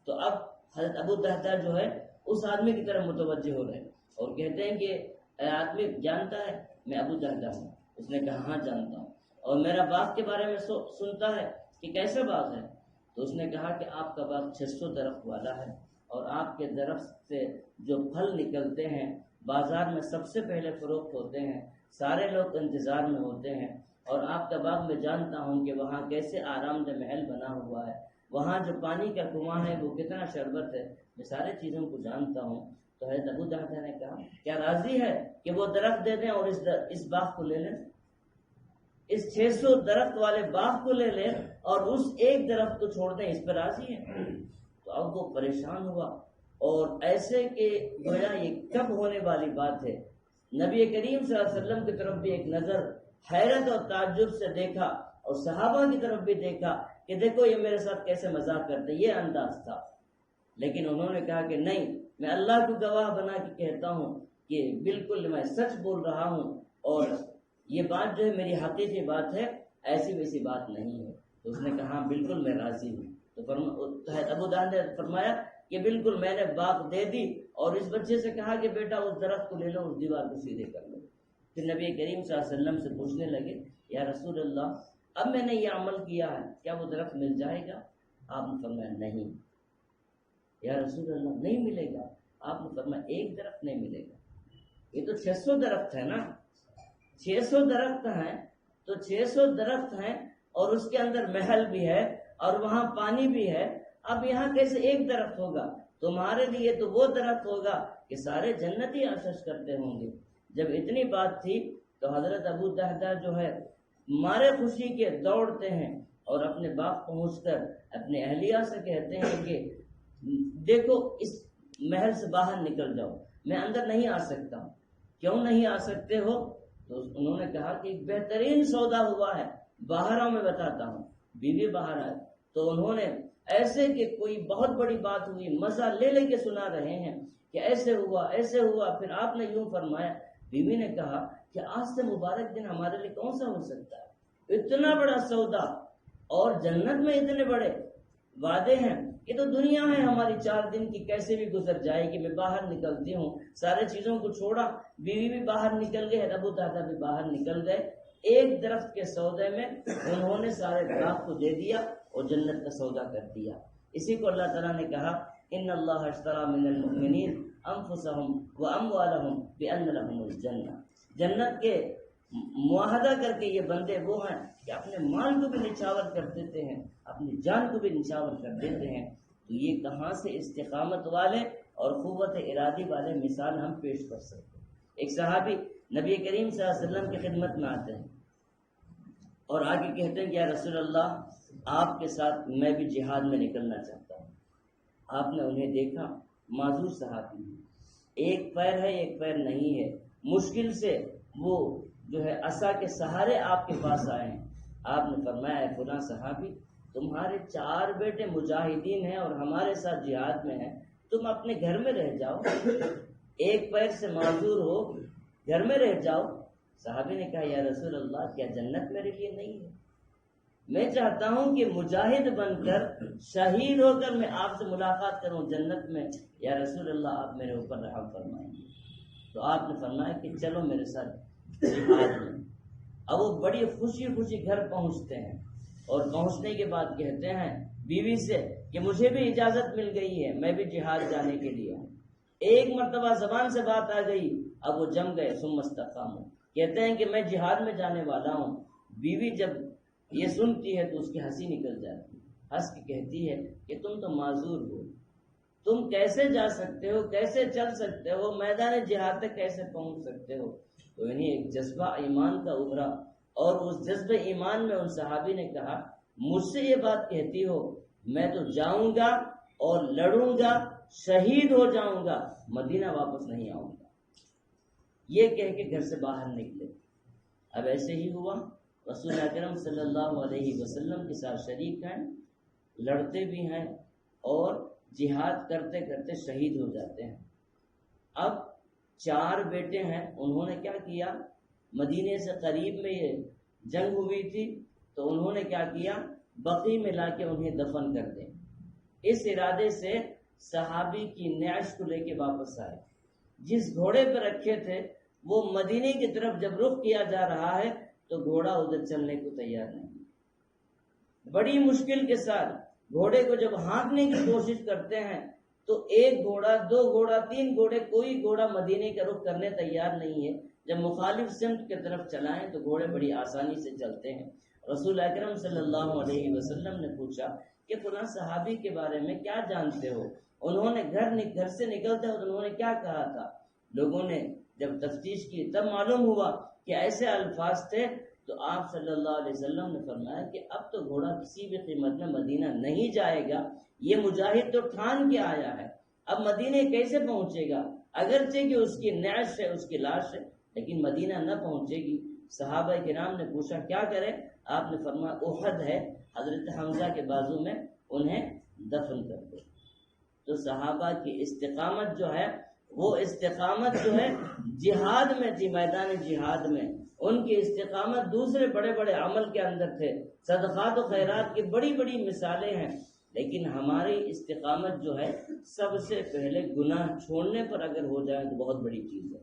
Speaker 3: تو اب حضرت ابو دہدہ جو ہے اس آدمی کی طرف متوجہ ہو رہے ہیں اور کہتے ہیں کہ اے آدمی جانتا ہے میں ابو دہدہ ہوں؟ اس نے کہا ہاں جانتا ہوں، اور میرا باغ کے بارے میں سنتا ہے کہ کیسا باغ ہے؟ تو اس نے کہا کہ آپ کا باغ 600 درخت والا ہے، اور آپ کے درخت سے جو پھل نکلتے ہیں بازار میں سب سے پہلے فروخت ہوتے ہیں، سارے لوگ انتظار میں ہوتے ہیں، اور آپ کا باغ میں جانتا ہوں کہ وہاں کیسے آرام دہ محل بنا ہوا ہے، وہاں جو پانی کا کنواں ہے وہ کتنا شربت ہے، میں سارے چیزوں کو جانتا ہوں۔ تو حضرت ابو دہدہ نے کہا کیا راضی ہے کہ وہ درخت دے دیں اور اس باغ کو لے لیں، اس 600 درخت والے باغ کو لے لیں اور اس ایک درخت کو چھوڑ دیں، اس پر راضی ہیں؟ تو اب وہ پریشان ہوا، اور ایسے کہ گویا یہ کب ہونے والی بات ہے، نبی کریم صلی اللہ علیہ وسلم کی طرف بھی ایک نظر حیرت اور تعجب سے دیکھا اور صحابہ کی طرف بھی دیکھا کہ دیکھو یہ میرے ساتھ کیسے مذاق کرتے، یہ انداز تھا۔ لیکن انہوں نے کہا کہ نہیں، میں اللہ کو گواہ بنا کے کہتا ہوں کہ بالکل میں سچ بول رہا ہوں، اور یہ بات جو ہے میری حقیقی بات ہے، ایسی ویسی بات نہیں ہے۔ تو اس نے کہا ہاں بالکل میں راضی ہوں۔ تو ابو دہدہ نے فرمایا کہ بالکل میں نے باغ دے دی، اور اس بچے سے کہا کہ بیٹا اس درخت کو لے لو، اس دیوار کو سیدھے کر لو۔ پھر نبی کریم صلی اللہ علیہ وسلم سے پوچھنے لگے یا رسول اللہ اب میں نے یہ عمل کیا ہے، کیا وہ درخت مل جائے گا؟ آپ نے فرمایا نہیں یا رسول اللہ نہیں ملے گا۔ آپ نے فرمایا ایک درخت نہیں ملے گا، یہ تو 600 درخت ہے نا، 600 درخت ہیں، تو 600 درخت ہیں اور اس کے اندر محل بھی ہے اور وہاں پانی بھی ہے، اب یہاں کیسے ایک درخت ہوگا؟ تمہارے لیے تو وہ درخت ہوگا کہ سارے جنتی آشش کرتے ہوں گے۔ جب اتنی بات تھی تو حضرت ابو دہدہ جو ہے مارے خوشی کے دوڑتے ہیں اور اپنے باغ پہنچ کر اپنے اہلیہ سے کہتے ہیں کہ دیکھو اس محل سے باہر نکل جاؤ، میں اندر نہیں آ سکتا ہوں۔ کیوں نہیں آ سکتے ہو؟ تو انہوں نے کہا کہ ایک بہترین سودا ہوا ہے، باہر آؤ میں بتاتا ہوں۔ بیوی باہر آئے تو انہوں نے ایسے کہ کوئی بہت بڑی بات ہوئی مزہ لے لے کے سنا رہے ہیں کہ ایسے ہوا ایسے ہوا، پھر آپ نے یوں فرمایا۔ بیوی نے کہا کہ آج سے مبارک دن ہمارے لیے کون سا ہو سکتا ہے؟ اتنا بڑا سودا اور جنت میں اتنے بڑے وعدے ہیں، یہ تو دنیا ہے ہماری 4 دن کی کیسے بھی گزر جائے گی۔ میں باہر نکلتی ہوں، سارے چیزوں کو چھوڑا، بیوی بھی باہر نکل گئے، ابو دادا بھی باہر نکل گئے۔ ایک درخت کے سودے میں انہوں نے سارے درخت کو دے دیا اور جنت کا سودا کر دیا۔ اسی کو اللہ تعالیٰ نے کہا ان اللہ اشتری من المؤمنین انفسهم واموالهم بان لهم الجنہ، جنت کے معاہدہ کر کے یہ بندے وہ ہیں کہ اپنے مال کو بھی نچھاور کر دیتے ہیں، اپنی جان کو بھی نچھاور کر دیتے ہیں۔ تو یہ کہاں سے استقامت والے اور قوت ارادی والے مثال ہم پیش کر سکتے ہیں۔ ایک صحابی نبی کریم صلی اللہ علیہ وسلم کی خدمت میں آتے ہیں اور آگے کہتے ہیں کہ یا رسول اللہ آپ کے ساتھ میں بھی جہاد میں نکلنا چاہتا ہوں۔ آپ نے انہیں دیکھا، معذور صحابی ہیں، ایک پیر ہے ایک پیر نہیں ہے، مشکل سے وہ جو ہے عصا کے سہارے آپ کے پاس آئے ہیں۔ آپ نے فرمایا اے فلاں صحابی، تمہارے 4 بیٹے مجاہدین ہیں اور ہمارے ساتھ جہاد میں ہیں، تم اپنے گھر میں رہ جاؤ، ایک پیر سے معذور ہو، گھر میں رہ جاؤ۔ صحابی نے کہا یا رسول اللہ کیا جنت میرے لیے نہیں ہے؟ میں چاہتا ہوں کہ مجاہد بن کر شہید ہو کر میں آپ سے ملاقات کروں جنت میں، یا رسول اللہ آپ میرے اوپر رحم فرمائیں گے۔ تو آپ نے فرمایا کہ چلو میرے ساتھ جہاد میں۔ اب وہ بڑی خوشی خوشی گھر پہنچتے ہیں اور پہنچنے کے بعد کہتے ہیں بیوی سے کہ مجھے بھی اجازت مل گئی ہے، میں بھی جہاد جانے کے لیے ہوں۔ ایک مرتبہ زبان سے بات آ گئی، اب وہ جم گئے، ثم استقاموا، کہتے ہیں کہ میں جہاد میں جانے والا ہوں۔ بیوی جب یہ سنتی ہے تو اس کی ہنسی نکل جاتی ہے، ہنس کے کہتی ہے کہ تم تو معذور ہو، تم کیسے جا سکتے ہو، کیسے چل سکتے ہو، میدان جہاد تک کیسے پہنچ سکتے ہو؟ تو انہیں ایک جذبہ ایمان کا ابھرا اور اس جذبہ ایمان میں ان صحابی نے کہا مجھ سے یہ بات کہتی ہو، میں تو جاؤں گا اور لڑوں گا، شہید ہو جاؤں گا، مدینہ واپس نہیں آؤں گا۔ یہ کہہ کے گھر سے باہر نکلے۔ اب ایسے ہی ہوا، رسول اکرم صلی اللہ علیہ وسلم کے ساتھ شریک ہیں، لڑتے بھی ہیں اور جہاد کرتے کرتے شہید ہو جاتے ہیں۔ اب 4 بیٹے ہیں، انہوں نے کیا کیا، مدینے سے قریب میں یہ جنگ ہوئی تھی تو انہوں نے کیا کیا، بقیع میں لا کے انہیں دفن کر دیں۔ اس ارادے سے صحابی کی نعش کو لے کے واپس آئے، جس گھوڑے پر رکھے تھے وہ مدینے کی طرف جب رخ کیا جا رہا ہے تو گھوڑا ادھر چلنے کو تیار نہیں۔ بڑی مشکل کے ساتھ گھوڑے کو جب ہانکنے کی کوشش کرتے ہیں تو 1 گھوڑا 2 گھوڑا 3 گھوڑے، کوئی گھوڑا مدینے کا رخ کرنے تیار نہیں ہے۔ جب مخالف سمت کی طرف چلائیں تو گھوڑے بڑی آسانی سے چلتے ہیں۔ رسول اکرم صلی اللہ علیہ وسلم نے پوچھا کہ فلاں صحابی کے بارے میں کیا جانتے ہو؟ انہوں نے گھر سے نکلتے ہوئے انہوں نے کیا کہا تھا؟ لوگوں نے جب تفتیش کی تب معلوم ہوا کہ ایسے الفاظ تھے، تو آپ صلی اللہ علیہ وسلم نے فرمایا کہ اب تو گھوڑا کسی بھی قیمت میں مدینہ نہیں جائے گا، یہ مجاہد تو ٹھان کے آیا ہے، اب مدینہ کیسے پہنچے گا؟ اگرچہ کہ اس کی نعش ہے، اس کی لاش ہے، لیکن مدینہ نہ پہنچے گی۔ صحابہ کرام نے پوچھا کیا کرے؟ آپ نے فرمایا احد ہے، حضرت حمزہ کے بازو میں انہیں دفن کر دو۔ تو صحابہ کی استقامت جو ہے وہ استقامت جو ہے جہاد میں تھی، میدان جہاد میں۔ ان کی استقامت دوسرے بڑے بڑے عمل کے اندر تھے، صدقات و خیرات کی بڑی بڑی مثالیں ہیں، لیکن ہماری استقامت جو ہے سب سے پہلے گناہ چھوڑنے پر اگر ہو جائے تو بہت بڑی چیز ہے۔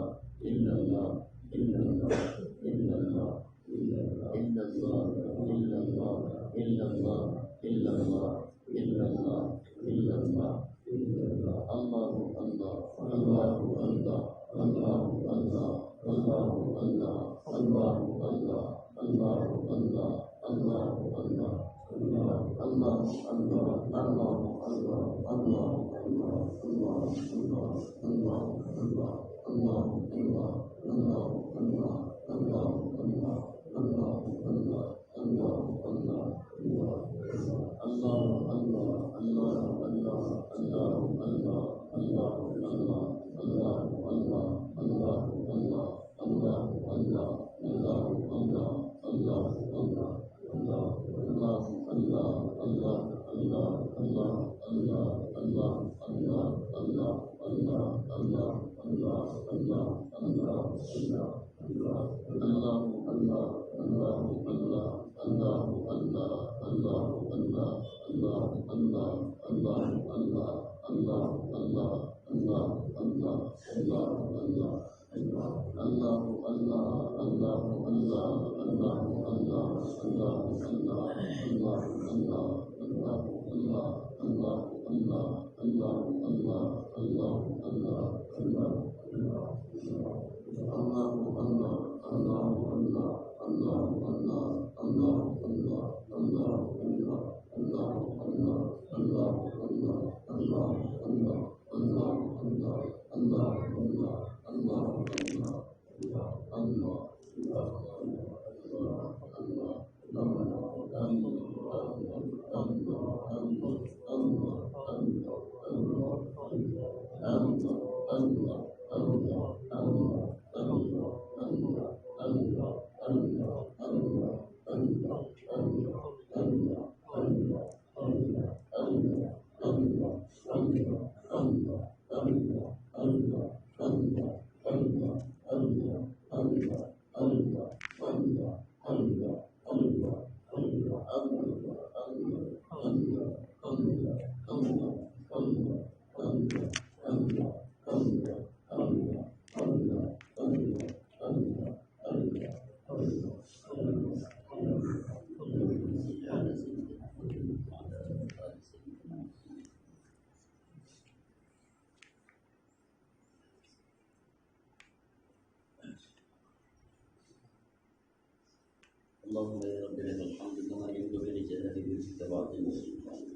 Speaker 3: اللهم يا رب لك الحمد كما ينبغي لجلال وجهك وعظيم سلطانك.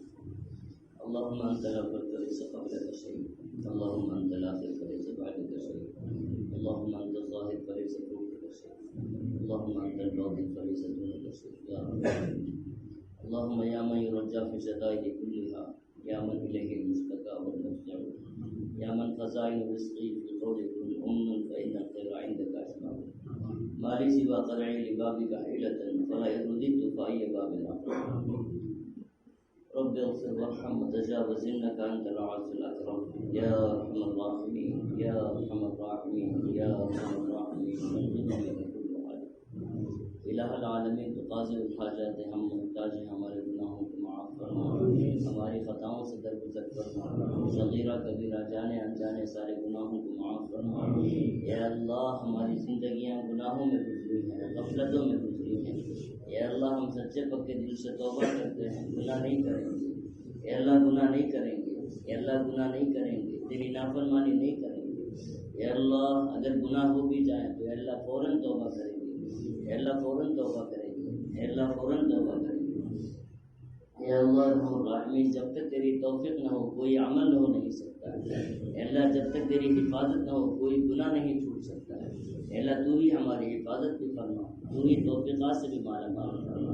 Speaker 3: اللهم انت الاول فليس قبلك شيء، اللهم انت الاخر فليس بعدك شيء، اللهم انت الظاهر فليس فوقك شيء، اللهم انت الباطن فليس دونك شيء يا رب. اللهم يا من يرجى في الشدائد كلها، يا من اليه المشتكى والملجا، يا من خزائن رزقي في قول كل فان الخير عندك اسماء، ما لي سوى قرعي لبابك حيلة فلا يرددت فأي باب آخر. رب اغفر وارحم وتجاوز انك انت العز الاكرم يا ارحم الراحمين يا ارحم الراحمين يا ارحم الراحمين. الہ العالمین تو قاضی الحاجات، ہم محتاج ہیں، ہمارے گناہوں کو معاف فرما، ہماری خطاؤں سے درگزر فرما، صغیرہ کبیرہ جانے انجانے سارے گناہوں کو معاف فرما۔ اے اللہ ہماری زندگیاں گناہوں میں گزری ہیں، غفلتوں میں گزری ہیں، اے اللہ ہم سچے پکے دل سے توبہ کرتے ہیں، گناہ نہیں کریں گے، اے اللہ گناہ نہیں کریں گے، اے اللہ گناہ نہیں کریں گے، تیری نافرمانی نہیں کریں گے، اے اللہ اگر گناہ ہو بھی جائیں تو اے اللہ فوراً توبہ کریں گے، اے اللہ فوراً توبہ کریں گے، اے اللہ فوراً توبہ کریں گے۔ اے اللہ ارحم الراحمین جب تک تیری توفیق نہ ہو کوئی عمل ہو نہیں سکتا ہے، اے اللہ جب تک تیری حفاظت نہ ہو کوئی گناہ نہیں چھوٹ سکتا ہے، اے اللہ تو ہی ہماری حفاظت بھی فرما، تو ہی توفیقات سے بھی مالا مال فرما۔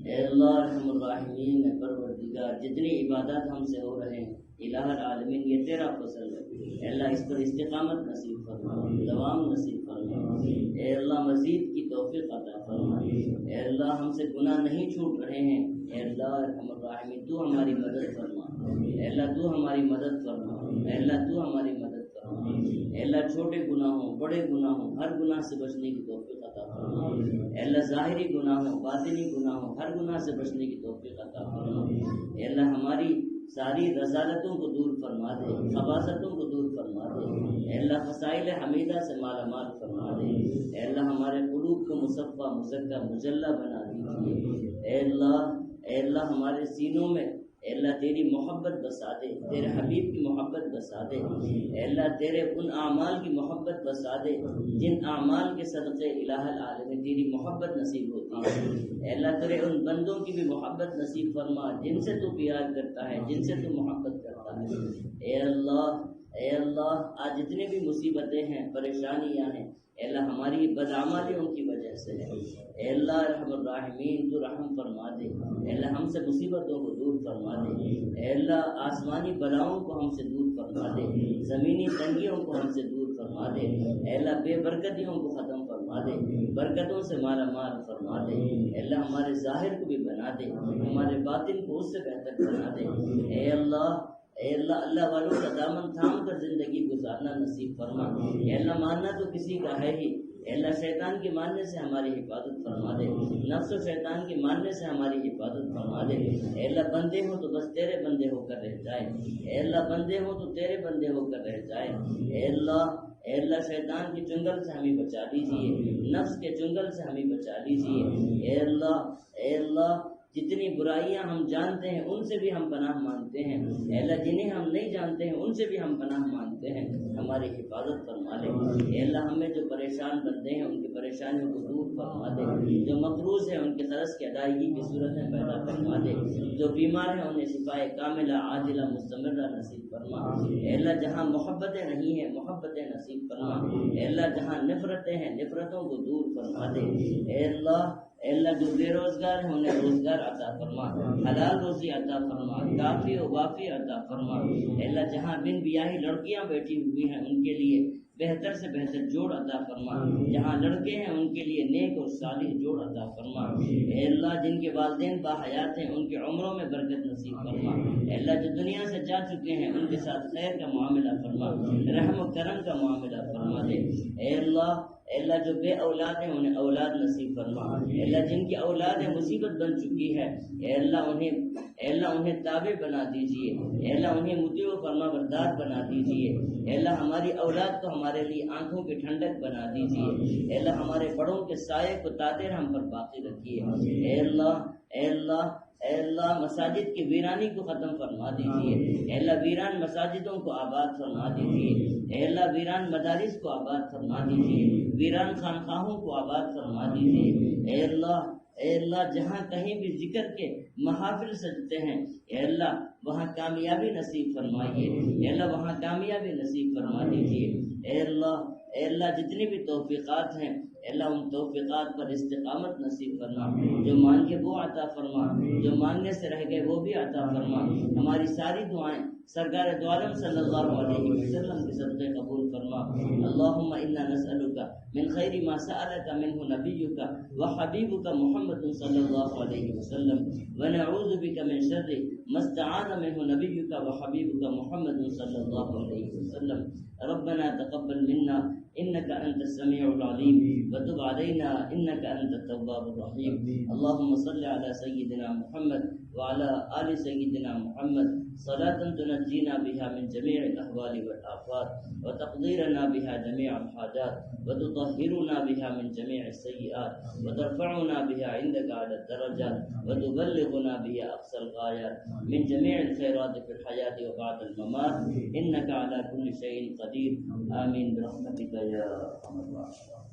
Speaker 3: اے اللہ ارحم الراحمین پروردگار جتنی عبادات ہم سے ہو رہے ہیں الہ العالمین یہ تیرا فضل ہے، اے اللہ اس پر استقامت نصیب فرما، دوام نصیب فرما، اے اللہ مزید کی توفیق عطا فرما۔ اے اللہ ہم سے گناہ نہیں چھوٹ رہے ہیں، اے اللہ ارحم الراحمین تو ہماری مدد فرما، اے اللہ تو ہماری مدد فرما، اے اللہ تو ہماری مدد فرما، اے اللہ چھوٹے گناہوں بڑے گناہوں ہر گناہ سے بچنے کی توفیق عطا فرما، اے اللہ ظاہری گناہوں باطنی گناہوں ہر گناہ سے بچنے کی توفیق عطا فرما۔ اے اللہ ہماری ساری رذالتوں کو دور فرما دے، خباثتوں کو دور فرما دے، اے اللہ فضائل حمیدہ سے مالا مال فرما دے، اے اللہ ہمارے قلوب کو مصفہ مزکہ مجلہ بنا دیجیے، اے اللہ ہمارے سینوں میں اے اللہ تیری محبت بسا دے، تیرے حبیب کی محبت بسا دے، اے اللہ تیرے ان اعمال کی محبت بسا دے جن اعمال کے صدقے الہ العالمین تیری محبت نصیب ہوتی ہے۔ اے اللہ تیرے ان بندوں کی بھی محبت نصیب فرما جن سے تو پیار کرتا ہے، جن سے تو محبت کرتا ہے۔ اے اللہ آج جتنی بھی مصیبتیں ہیں، پریشانیاں ہیں، اے اللہ ہماری بدعمالیوں کی وجہ سے ہے۔ اے اللہ رحم الراحمین تو رحم فرما دے، اے اللہ ہم سے مصیبتوں کو دور فرما دے، اے اللہ آسمانی بلاؤں کو ہم سے دور فرما دے، زمینی تنگیوں کو ہم سے دور فرما دے، اے اللہ بے برکتیوں کو ختم فرما دے، برکتوں سے مالا مال فرما دے، اے اللہ ہمارے ظاہر کو بھی بنا دے، ہمارے باطن کو اس سے بہتر بنا دے۔ اے اللہ اللہ والوں کا دامن تھام کر زندگی گزارنا نصیب فرما۔ اے اللہ ماننا تو کسی کا ہے ہی، اے اللہ شیطان کے ماننے سے ہماری حفاظت فرما دے، نفس و شیطان کے ماننے سے ہماری حفاظت فرما دے۔ اے اللہ بندے ہو تو بس تیرے بندے ہو کر رہ جائے، اے اللہ بندے ہو تو تیرے بندے ہو کر رہ جائے۔ اے اللہ شیطان کے چنگل سے ہمیں بچا لیجیے، نفس کے چنگل سے ہمیں بچا لیجیے۔ اے اللہ جتنی برائیاں ہم جانتے ہیں ان سے بھی ہم پناہ مانگتے ہیں، اے اللہ جنہیں ہم نہیں جانتے ہیں ان سے بھی ہم پناہ مانگتے ہیں، ہماری حفاظت فرما دے۔ اے اللہ ہمیں جو پریشان بندے ہیں ان کی پریشانیوں کو دور فرما دے، جو مقروض ہیں ان کے قرض کی ادائیگی کی صورت میں پیدا فرما دے، جو بیمار ہیں انہیں شفائے کاملہ عاجلہ مستمرہ نصیب فرما۔ اے اللہ جہاں محبتیں نہیں ہیں محبتیں نصیب فرما، اے اللہ جہاں نفرتیں ہیں نفرتوں کو دور فرما دے۔ اے اللہ جو بے روزگار ہیں انہیں روزگار عطا فرما، حلال روزی عطا فرما، کافی و وافی عطا فرما۔ اے اللہ جہاں بن بیاہی لڑکیاں بیٹھی ہوئی ہیں ان کے لیے بہتر سے بہتر جوڑ عطا فرما، جہاں لڑکے ہیں ان کے لیے نیک اور صالح جوڑ عطا فرما۔ اے اللہ جن کے والدین باحیات ہیں ان کے عمروں میں برکت نصیب فرما۔ اے اللہ جو دنیا سے جا چکے ہیں ان کے ساتھ خیر کا معاملہ فرما، رحم و کرم کا معاملہ فرما دے۔ اے اللہ جو بے اولاد ہیں انہیں اولاد نصیب فرما، اے اللہ جن کی اولادیں مصیبت بن چکی ہے اے اللہ انہیں تابع بنا دیجیے، اے اللہ انہیں مطیع و فرما بردار بنا دیجیے۔ اے اللہ ہماری اولاد کو ہمارے لیے آنکھوں کی ٹھنڈک بنا دیجیے، اے اللہ ہمارے بڑوں کے سائے کو تادیر ہم پر باقی رکھیے۔ اے اللہ مساجد کی ویرانی کو ختم فرما دیجیے، اے اللہ ویران مساجدوں کو آباد فرما دیجیے، اے اللہ ویران مدارس کو آباد فرما دیجیے، ویران خانقاہوں کو آباد فرما دیجیے۔ اے اللہ جہاں کہیں بھی ذکر کے محافل سجتے ہیں اے اللہ وہاں کامیابی نصیب فرمائیے، اے اللہ وہاں کامیابی نصیب فرما دیجیے۔ اے اللہ جتنی بھی توفیقات ہیں اے اللہ ان توفیقات پر استقامت نصیب فرما، جو مانگے وہ عطا فرما، جو مانگنے سے رہ گئے وہ بھی عطا فرما۔ ہماری ساری دعائیں سرکار دو عالم صلی اللہ علیہ وسلم کے صدقے قبول فرما۔ اللہم انا نسألک من خیر ما سألک منہ نبیک وحبیبک محمد صلی اللہ علیہ وسلم ونعوذ بک من شر ما استعاذ منہ نبیک وحبیبک محمد صلی اللہ علیہ وسلم۔ ربنا تقبل منا انك انت السميع العليم وتب علينا انك انت التواب الرحيم۔ اللهم صل على سيدنا محمد وعلى آل سيدنا محمد صلاة تنجينا بها من جميع الأهوال والآفات وتقديرنا بها جميع الحاجات وتطهرنا بها من جميع السيئات وترفعنا بها عندك على الدرجات وتبلغنا بها أقصى الغايات من جميع الخيرات في الحياة وبعد الممات إنك على كل شيء قدير آمين برحمتك يا أرحم الراحمين۔